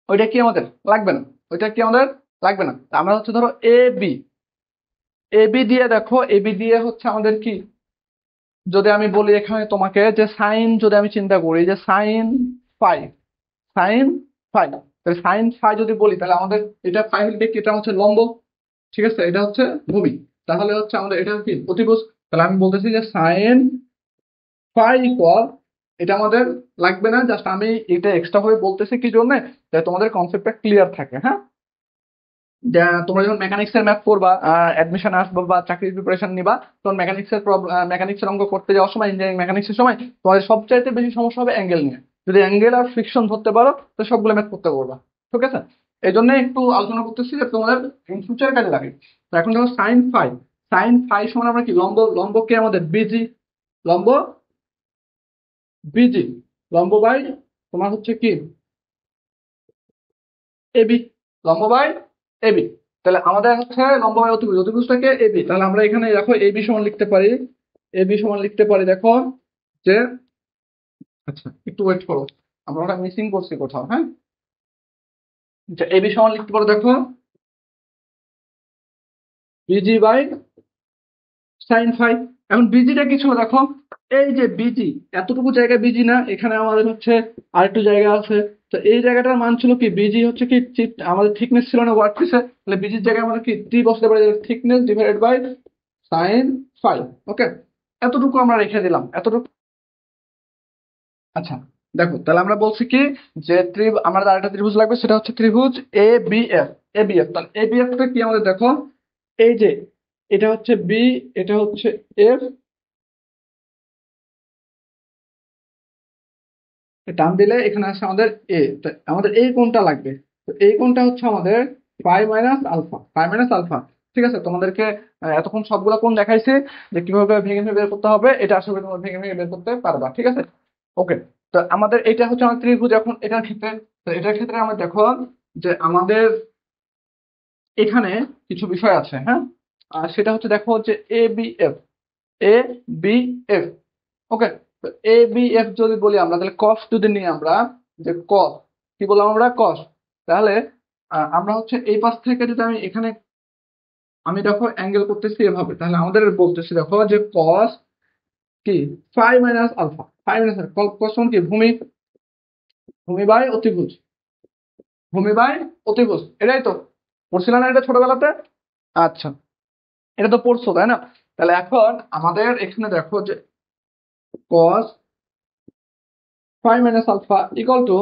ওইটা কি আমাদের লাগবে না, ওইটা কি আমাদের লাগবে না। তা আমরা হচ্ছে ধরো এ বি, এ বি দিয়ে দেখো, এ বি দিয়ে হচ্ছে আমাদের কি, যদি আমি বলি এখানে তোমাকে যে সাইন, যদি আমি চিন্তা করি যে ফাই সাইন ফাই তাহলে সাইন ফাই যদি বলি, তাহলে আমাদের এটা ফাই হলে কি, এটা হচ্ছে লম্ব, ঠিক আছে, এটা হচ্ছে ভূমি। তাহলে হচ্ছে আমাদের এটা কি অতিভুজ। তাহলে আমি বলতেছি যে সাইন ফাই ইকুয়াল, এটা আমাদের লাগবে না, জাস্ট আমি এটা এক্সট্রা ভাবে বলতেছি কি জন্য, যাতে তোমাদের কনসেপ্টটা ক্লিয়ার থাকে, হ্যাঁ। তোমরা যখন মেকানিক্স এর ম্যাথ করবা, অ্যাডমিশন আসবে বা চাকরির প্রিপারেশন নিবা, তখন মেকানিক্স এর অঙ্ক করতে যাওয়ার সময়, ইঞ্জিনিয়ারিং মেকানিক্স এর সময় তোমাদের সবচাইতে বেশি সমস্যা হবে অ্যাঙ্গেল নিয়ে। যদি অ্যাঙ্গেল আর ফ্রিকশন ধরতে পারো তো সবগুলো ম্যাথ করতে পারবা। ঠিক আছে, এই জন্য একটু আলোচনা করতেছি যে তোমাদের ইন ফিউচার কাজে লাগে। তো এখন দেখো সাইন ফাই সমান আমরা কি লম্বকে আমাদের বিজি, লম্ব বিজি, লম্ব বাই তোমার হচ্ছে কি এবি, লম্ব বাই এবি। তাহলে আমাদের হচ্ছে লম্ব বাই অতিভুজ, অতিভুজটাকে এবি, তাহলে আমরা এখানে দেখো এবি সমান লিখতে পারি, এবি সমান লিখতে পারি দেখো যে, আচ্ছা একটু ওয়েট করো, আমরা ওটা মিসিং করছি কোথাও, হ্যাঁ। আচ্ছা এবি সমান লিখতে পারো দেখো বিজি বাই সাইন ফাই। এখন বিজিটা কি ছিল দেখো, এই যে বিজি, এতটুকু জায়গা বিজি না, এখানে আমাদের হচ্ছে আরেকটু জায়গা আছে। তো এই জায়গাটার মান ছিল কি, বিজি হচ্ছে কি আমাদের থিকনেস ছিল না ওয়ার্ক পিসে, তাহলে বিজির জায়গায় আমরা কি টি বসাতে পারি, thickness divided by sine phi. Okay, এতটুকু আমরা রেখে দিলাম, এতটুকু। আচ্ছা দেখো, তাহলে আমরা বলছি কি যে আমাদের আরেকটা ত্রিভুজ লাগবে, সেটা হচ্ছে ত্রিভুজ A B F. A B F, তাহলে এ বি এফটা কি আমাদের দেখো, এই যে এটা হচ্ছে বি, এটা হচ্ছে এফ, টান দিলে এখানে আসে আমাদের এ। তো আমাদের এই কোণটা লাগবে, তো এই কোণটা হচ্ছে আমাদের phi minus alpha, phi minus alpha. ঠিক আছে, তোমাদেরকে এতক্ষণ সবগুলা কোণ দেখাইছে যে কিভাবে ভেঙে ভেঙে বের করতে হবে, এটা আশা করি তোমরা ভেঙে ভেঙে বের করতে পারবা। ঠিক আছে, ওকে। তো আমাদের এটা হচ্ছে আমাদের ত্রিভুজ। এখন এটার ক্ষেত্রে, তো এটার ক্ষেত্রে আমরা দেখো যে আমাদের এখানে কিছু বিষয় আছে, হ্যাঁ। আর সেটা হচ্ছে দেখো যে A B F, A B F. ওকে, তো এ বি এফ যদি বলি আমরা, তাহলে কস যদি নিই আমরা, যে কস কি বললাম আমরা, কস। তাহলে আমরা হচ্ছে এই পাশ থেকে যদি আমি এখানে, আমি দেখো অ্যাঙ্গেল করতেছি এভাবে, তাহলে আমাদের বলতেছি দেখো যে কস কি phi minus alpha, phi minus cos কি ভূমি, ভূমি বাই অতিভুজ, ভূমি বাই অতিভুজ, এটাই তো পড়ছিলাম না এটা ছোটবেলাতে। আচ্ছা, এটা তো পড়ছো তাই না। তাহলে এখন আমাদের এখানে দেখো যে cos phi minus alpha equal to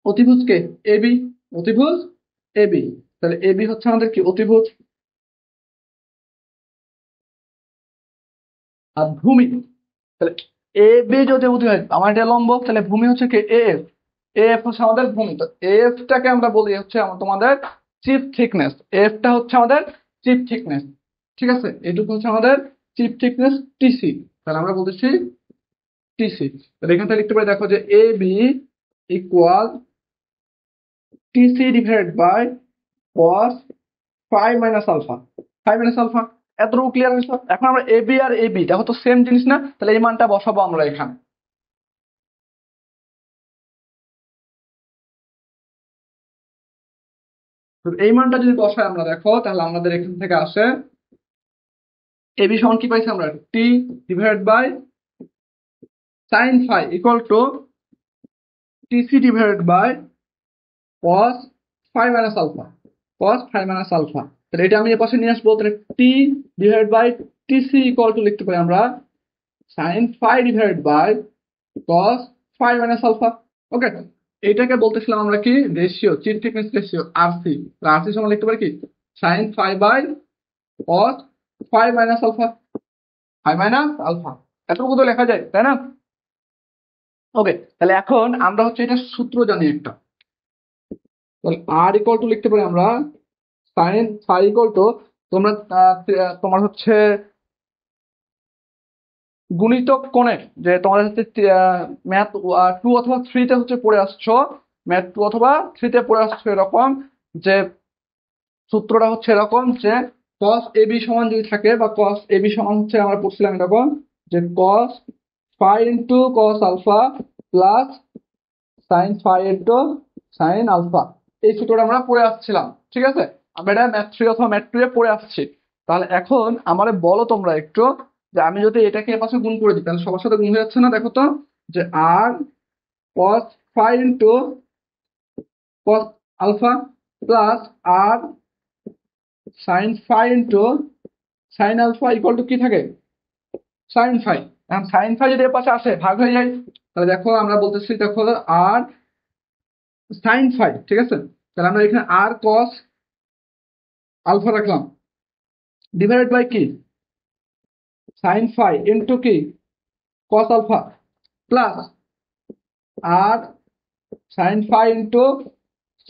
অতিভুজকে এবি, অতিভুজ এবি। তাহলে এবি হচ্ছে আমাদের কি অতিভুজ, আর ভূমি, তাহলে এ বি যদি অতিভুজ হয়, আমার এটা লম্ব, তাহলে ভূমি হচ্ছে কি এফ, এফ হচ্ছে আমাদের ভূমি। তো এফটাকে আমরা বলি হচ্ছে তোমাদের চিপ থিকনেস, এফটা হচ্ছে আমাদের চিপ থিকনেস। ঠিক আছে, এটুকু হচ্ছে আমাদের চিপ থিকনেস টিসি। তাহলে আমরা বলতেছি টিসি। তাহলে এখান থেকে লিখতে পারি দেখো যে A B equal TC divided by cos phi minus alpha, phi minus alpha. এতটুকু ক্লিয়ার হয়েছে। এখন আমরা A B R A B দেখো তো সেম জিনিস না, তাহলে এই মানটা বসাবো আমরা এখানে। তো এই মানটা যদি বসাই আমরা দেখো, তাহলে আমাদের এখান থেকে আসে এ বি সমান কি পাইছি আমরা, T divided by sine phi equal to TC divided by cos phi minus alpha, cos phi minus alpha. তাহলে এটা আমি এ পাশে নিয়ে আসবো, তাহলে T divided by TC equal to লিখতে পারি আমরা sine phi divided by cos phi minus alpha. Okay, এটাকে বলতেছিলাম আমরা কি ratio, chip thickness ratio RC. RC সমান লিখতে পারি কি sine phi by cos phi minus alpha, phi minus alpha. এতটুকু তো লেখা যায় তাই না। ওকে, তাহলে এখন আমরা হচ্ছে এটা সূত্র জানি একটা, তাহলে আর ইকুয়াল টু লিখতে পারি আমরা সাইন ফাই ইকুয়াল টু, তোমরা তোমার হচ্ছে গুণিতক কোণের, যে তোমাদের হচ্ছে ম্যাথ 2 অথবা 3 তে হচ্ছে পড়ে আসছো, ম্যাথ 2 অথবা 3 তে পড়ে আসছো এরকম, যে সূত্রটা হচ্ছে এরকম যে cos ab সমান যদি থাকে, বা cos ab সমান হচ্ছে আমরা পড়ছিলাম এরকম যে cos phi into cos alpha plus sin phi into sin alpha. এই সূত্রটা আমরা পড়ে আসছিলাম। ঠিক আছে, আমরা এটা ম্যাথ 3 অথবা ম্যাথ 2 এ পড়ে আসছি। তাহলে এখন আমারে বলো তোমরা একটু, যে আমি যদি এটাকে এর পাশে গুণ করে দিই, তাহলে সবার সাথে গুণ হয়ে যাচ্ছে না, দেখো তো যে r cos phi into cos alpha plus r sin phi into sin alpha equal to কি থাকে sin phi। এখন sin phi যদি এর পাশে আসে ভাগ হয়ে যায়, তাহলে দেখো আমরা বলতেছি দেখো r sin phi। ঠিক আছে, তাহলে আমরা এখানে r cos আলফা রাখলাম ডিভাইডেড বাই কি sin phi ইন্টু কি cos alpha plus R sine phi into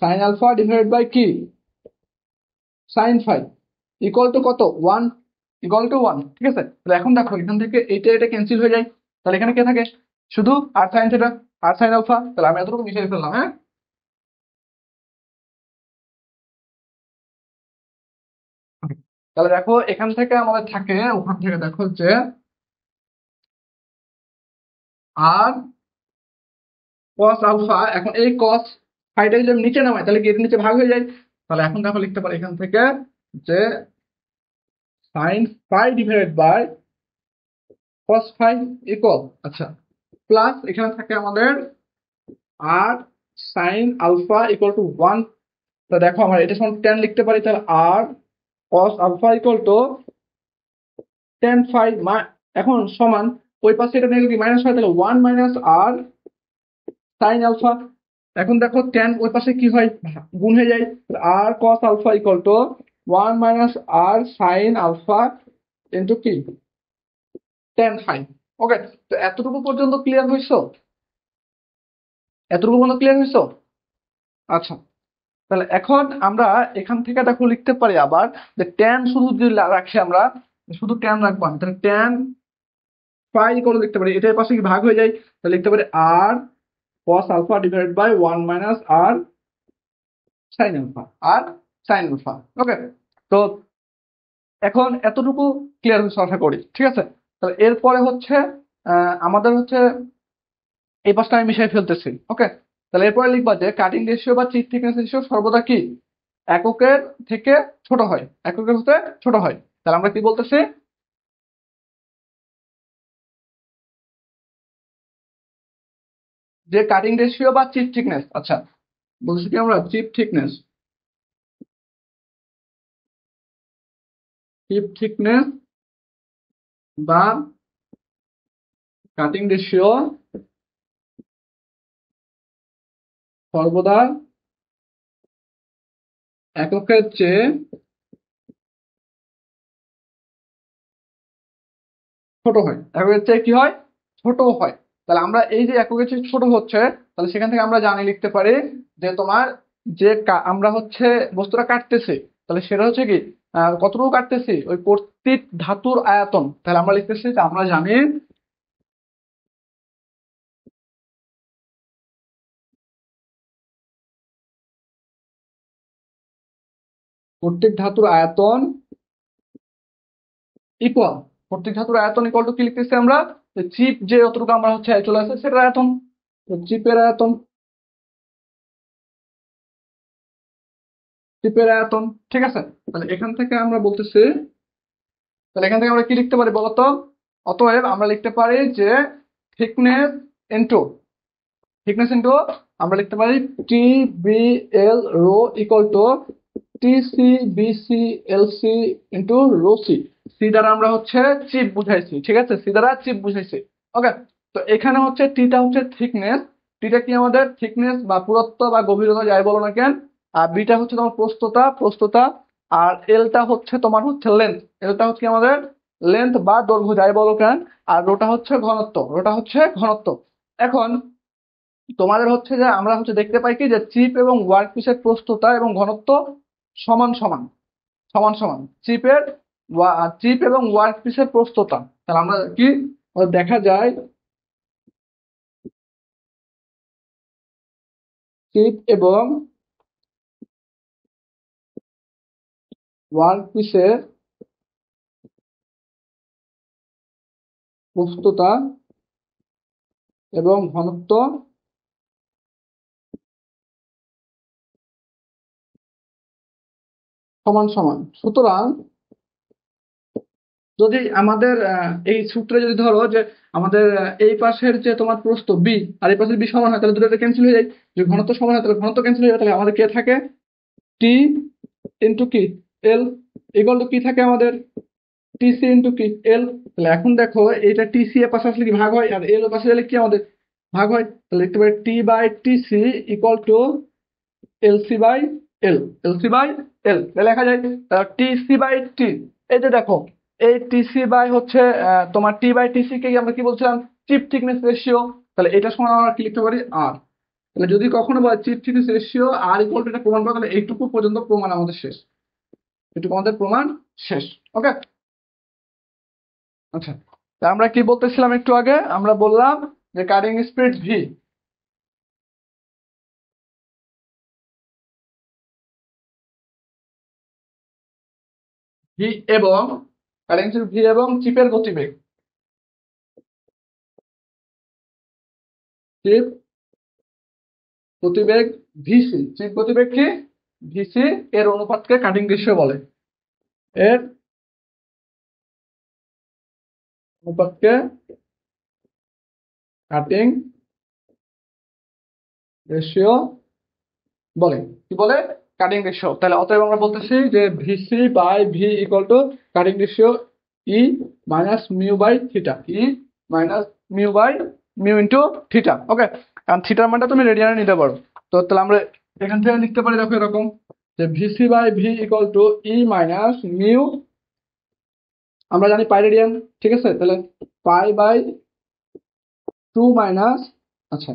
sine alpha divided by কি সাইন ফাই ইকুয়াল টু কত 1, ইকুয়াল টু 1। ঠিক আছে, তাহলে এখন দেখো এখান থেকে এটা ক্যান্সেল হয়ে যায়, তাহলে এখানে কে থাকে শুধু আর সাইন থিটা আর সাইন আলফা। তাহলে আমি এতটুকু মিশিয়ে ফেললাম। হ্যাঁ, তাহলে দেখো এখান থেকে আমাদের থাকে, ওখান থেকে দেখো যে আর কস আলফা, এখন এই কস ফাইটা যদি আমি নিচে নামাই তাহলে কি এর নিচে ভাগ হয়ে যায়। তাহলে এখন দেখো লিখতে পারি এখান থেকে যে sine phi divided by cos phi equal, আচ্ছা, প্লাস এখানে থাকে আমাদের R sine alpha equal to 1। তো দেখো আমরা এটা সমান টেন লিখতে পারি, তাহলে r cos alpha equal to tan phi, এখন সমান ওই পাশে এটা নিয়ে যদি মাইনাস হয় তাহলে 1 মাইনাস আর সাইন আলফা। এখন দেখো টেন ওই পাশে কি হয় গুণ হয়ে যায়, r cos alpha equal to 1 minus r sine alpha into কি টেন ফাই। ওকে, তো এতটুকু পর্যন্ত ক্লিয়ার হইছো? এতটুকু পর্যন্ত ক্লিয়ার হইছো? আচ্ছা, তাহলে এখন আমরা এখান থেকে দেখো লিখতে পারি আবার যে ট্যান শুধু যদি রাখি, আমরা শুধু ট্যান রাখবো আমি, তাহলে ট্যান ফাই করে লিখতে পারি, এটার পাশে কি ভাগ হয়ে যায়, তাহলে লিখতে পারি r cos alpha divided by 1 minus r sine alpha, r sine alpha. Okay, তো এখন এতটুকু ক্লিয়ার হয়েছে আশা করি। ঠিক আছে, তাহলে এরপরে হচ্ছে আমাদের হচ্ছে এই পাশটা আমি মিশিয়ে ফেলতেছি। ওকে, তাহলে এরপরে লিখবা যে কাটিং রেশিও বা চিপ থিকনেস রেশিও সর্বদা কি এককের থেকে ছোট হয়, এককের হতে ছোট হয়। তাহলে আমরা কি বলতেছি, যে কাটিং রেশিও বা চিপ থিকনেস, আচ্ছা বলছি কি আমরা চিপ থিকনেস, চিপ থিকনেস বা কাটিং রেশিও সর্বদা এককের চেয়ে ছোট হয়, এককের চেয়ে কি হয় ছোট হয়। তাহলে আমরা এই যে এককের চেয়ে ছোট হচ্ছে, তাহলে সেখান থেকে আমরা জানি লিখতে পারি যে তোমার যে আমরা হচ্ছে বস্তুটা কাটতেছি, তাহলে সেটা হচ্ছে কি কতটুকু কাটতেছি ওই কর্তৃক ধাতুর আয়তন। তাহলে আমরা লিখতেছি যে আমরা জানি কর্তৃক ধাতুর আয়তন ইকুয়াল, কর্তৃক ধাতুর আয়তন ইকুয়াল টু কি লিখতেছি আমরা, চিপ যে যতটুকু আমরা হচ্ছে চলে আসে সেটার আয়তন, চিপের আয়তন, চিপের আয়তন। ঠিক আছে, তাহলে এখান থেকে আমরা বলতেছি, তাহলে এখান থেকে আমরা কি লিখতে পারি বলতো, অতএব আমরা লিখতে পারি যে থিকনেস ইনটু, থিকনেস ইনটু আমরা লিখতে পারি T B L rho equal to T C B C L C into rho C. C দ্বারা আমরা হচ্ছে চিপ বুঝাইছি, ঠিক আছে, সি দ্বারা চিপ বুঝাইছি। ওকে, তো এখানে হচ্ছে টিটা হচ্ছে থিকনেস, টিটা কি আমাদের থিকনেস বা পুরুত্ব বা গভীরতা যাই বলো না কেন, আর বিটা হচ্ছে তোমার প্রস্থতা, প্রস্থতা, আর এলটা হচ্ছে তোমার হচ্ছে লেন্থ, এলটা হচ্ছে আমাদের লেন্থ বা দৈর্ঘ্য যাই বলো কেন, আর রোটা হচ্ছে ঘনত্ব, রোটা হচ্ছে ঘনত্ব। এখন তোমাদের হচ্ছে যে আমরা হচ্ছে দেখতে পাই কি যে চিপ এবং ওয়ার্ক পিসের প্রস্থতা এবং ঘনত্ব সমান সমান, সমান সমান চিপের, চিপ এবং ওয়ার্ক পিসের প্রস্থতা। তাহলে আমরা কি দেখা যায় চিপ এবং ওয়ার্ক পিসের প্রস্থতা এবং ঘনত্ব সমান সমান। সুতরাং যদি আমাদের এই সূত্রে যদি ধরো যে আমাদের এই পাশের যে তোমার প্রস্থ বি আর এই পাশের বি সমান হয়, তাহলে দুটো ক্যান্সেল হয়ে যায়, যদি ঘনত্ব সমান হয় তাহলে ঘনত্ব ক্যান্সেল হয়ে যায়, তাহলে আমাদের কে থাকে টি ইন্টু কি এল ইকুয়াল টু কি থাকে আমাদের টিসি ইন্টু কি এল। তাহলে এখন দেখো এইটা টিসি এর পাশে আসলে কি ভাগ হয়, আর এল এর পাশে গেলে কি আমাদের ভাগ হয়, তাহলে লিখতে পারি T by TC equal to LC by L, LC by L লেখা যায় টিসি বাই টি। এই যে দেখো এই টিসি বাই হচ্ছে তোমার টি বাই টিসি কে আমরা কি বলছিলাম চিপ থিকনেস রেশিও, তাহলে এটা সমান আমরা কি লিখতে পারি আর। তাহলে যদি কখনো বলে chip thickness ratio R equal to এটা প্রমাণ করা, তাহলে এইটুকু পর্যন্ত প্রমাণ আমাদের শেষ, এটুকু আমাদের প্রমাণ শেষ। ওকে, আচ্ছা, তা আমরা কি বলতেছিলাম একটু আগে, আমরা বললাম যে কাটিং স্পিড ভি, ভি এবং কাটিং স্পিড ভি এবং চিপের গতিবেগ, চিপ গতিবেগ ভিসি, চিপ গতিবেগ কি ভিসি এর অনুপাতকে কাটিং রেশিও বলে, এর অনুপাতকে কাটিং রেশিও বলে। কি বলে? Cutting ratio. তাহলে অতএব আমরা বলতেছি যে VC by V equal to cutting ratio E minus mu by theta, E minus mu by mu into theta. Okay, কারণ থিটার মানটা তুমি রেডিয়ানে নিতে পারো। তো তাহলে আমরা এখান থেকে লিখতে পারি, দেখো এরকম যে VC by V equal to E minus mu, আমরা জানি পাই রেডিয়ান, ঠিক আছে, তাহলে পাই বাই 2 মাইনাস, আচ্ছা,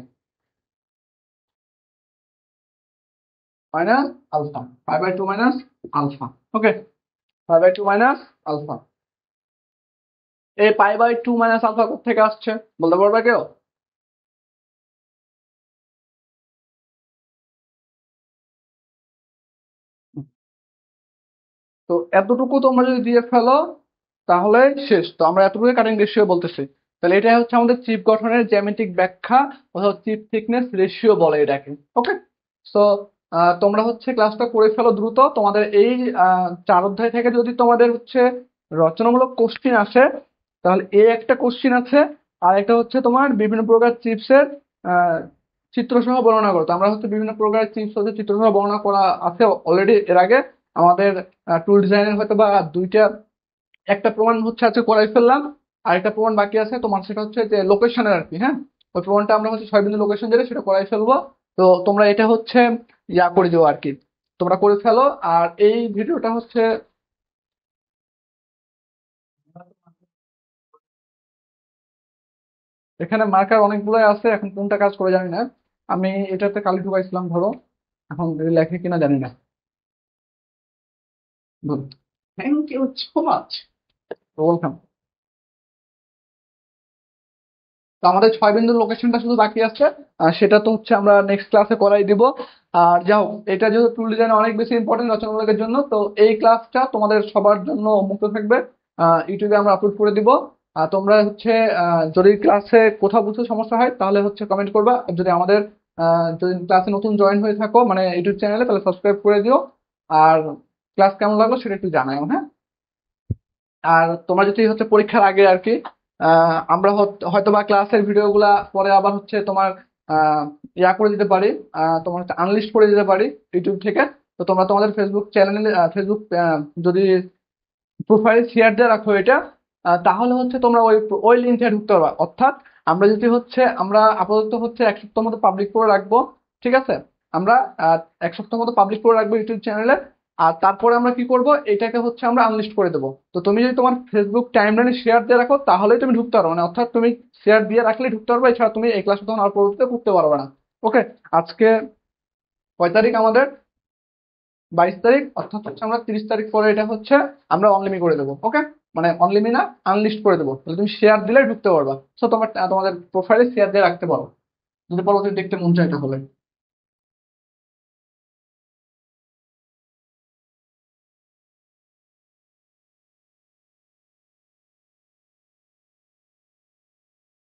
minus alpha, pi by 2 minus alpha. Okay, pi by 2 minus alpha. এই পাই বাই 2 মাইনাস আলফা কোথা থেকে আসছে বলতে পারবে কেউ? তো এতটুকু তোমরা যদি দিয়ে ফেলো তাহলে শেষ। তো আমরা এতটুকু কাটিং রেশিও বলতেছি। তাহলে এটা হচ্ছে আমাদের চিপ গঠনের জ্যামিতিক ব্যাখ্যা, অর্থাৎ চিপ থিকনেস রেশিও বলে এটাকে। ওকে, সো তোমরা হচ্ছে ক্লাসটা করে ফেলো দ্রুত। তোমাদের এই 4 অধ্যায় থেকে যদি তোমাদের হচ্ছে রচনামূলক কোশ্চিন আসে, তাহলে এই একটা কোশ্চিন আছে, আর একটা হচ্ছে তোমার বিভিন্ন প্রকার চিপসের চিত্র সহ বর্ণনা করো। তো আমরা হচ্ছে বিভিন্ন প্রকার চিপস হচ্ছে চিত্র সহ বর্ণনা করা আছে অলরেডি এর আগে আমাদের টুল ডিজাইনের, হয়তো বা দুইটা, একটা প্রমাণ হচ্ছে আজকে করাই ফেললাম, আর একটা প্রমাণ বাকি আছে তোমার, সেটা হচ্ছে যে লোকেশনের আর কি। হ্যাঁ, ওই প্রমাণটা আমরা হচ্ছে 6 বিন্দু লোকেশন যেটা সেটা করাই ফেলবো। তো তোমরা এটা হচ্ছে ইয়া করে দিও আর কি, তোমরা করে ফেলো। আর এই ভিডিওটা হচ্ছে এখানে মার্কার অনেকগুলোই আছে, এখন কোনটা কাজ করে জানি না। আমি এটাতে কালি ঢুকাইছিলাম ধরো, এখন লেখে কিনা জানি না। Thank you so much, welcome. তো আমাদের 6 বিন্দুর লোকেশনটা শুধু বাকি আছে, আর সেটা তো হচ্ছে আমরা নেক্সট ক্লাসে করাই দিব। আর যাও, এটা যেহেতু টুল ডিজাইন অনেক বেশি ইম্পর্টেন্ট রচনামূলকের জন্য, তো এই ক্লাসটা তোমাদের সবার জন্য মুক্ত থাকবে, ইউটিউবে আমরা আপলোড করে দিব। আর তোমরা হচ্ছে যদি ক্লাসে কোথাও বুঝতে সমস্যা হয় তাহলে হচ্ছে কমেন্ট করবা। আর যদি আমাদের যদি ক্লাসে নতুন জয়েন হয়ে থাকো মানে ইউটিউব চ্যানেলে, তাহলে সাবস্ক্রাইব করে দিও। আর ক্লাস কেমন লাগলো সেটা একটু জানাও, হ্যাঁ। আর তোমরা যদি হচ্ছে পরীক্ষার আগে আর কি আমরা হয়তো বা ক্লাসের ভিডিও গুলা পরে আবার হচ্ছে তোমার আহ, ইয়া করে দিতে পারি, তোমার হচ্ছে আনলিস্ট করে দিতে পারি ইউটিউব থেকে। তো তোমরা তোমাদের ফেসবুক চ্যানেলে ফেসবুক যদি প্রোফাইল শেয়ার দিয়ে রাখো এটা, তাহলে হচ্ছে তোমরা ওই ওই লিঙ্কে ঢুকতে পারবা। অর্থাৎ আমরা যদি হচ্ছে আমরা আপাতত হচ্ছে 1 সপ্তাহ মতো পাবলিক করে রাখবো, ঠিক আছে, আমরা 1 সপ্তাহ মতো পাবলিক করে রাখবো ইউটিউব চ্যানেলে। আর তারপরে আমরা কি করব, এটাকে হচ্ছে আমরা আনলিস্ট করে দেবো। তো তুমি যদি তোমার ফেসবুক টাইমলাইনে শেয়ার দিয়ে রাখো তাহলেই তুমি ঢুকতে পারবে, মানে অর্থাৎ তুমি শেয়ার দিয়ে রাখলেই ঢুকতে পারবে, এছাড়া তুমি এই ক্লাসে তখন আর পরবর্তীতে করতে পারবে না। ওকে, আজকে কয় তারিখ আমাদের? 22 তারিখ, অর্থাৎ হচ্ছে আমরা 30 তারিখ পরে এটা হচ্ছে আমরা অনলিমি করে দেবো। ওকে, মানে অনলিমি না, আনলিস্ট করে দেবো। তাহলে তুমি শেয়ার দিলে ঢুকতে পারবা। সো তোমার তোমাদের প্রোফাইলে শেয়ার দিয়ে রাখতে পারো যদি পরবর্তীতে দেখতে মন চায় তাহলে।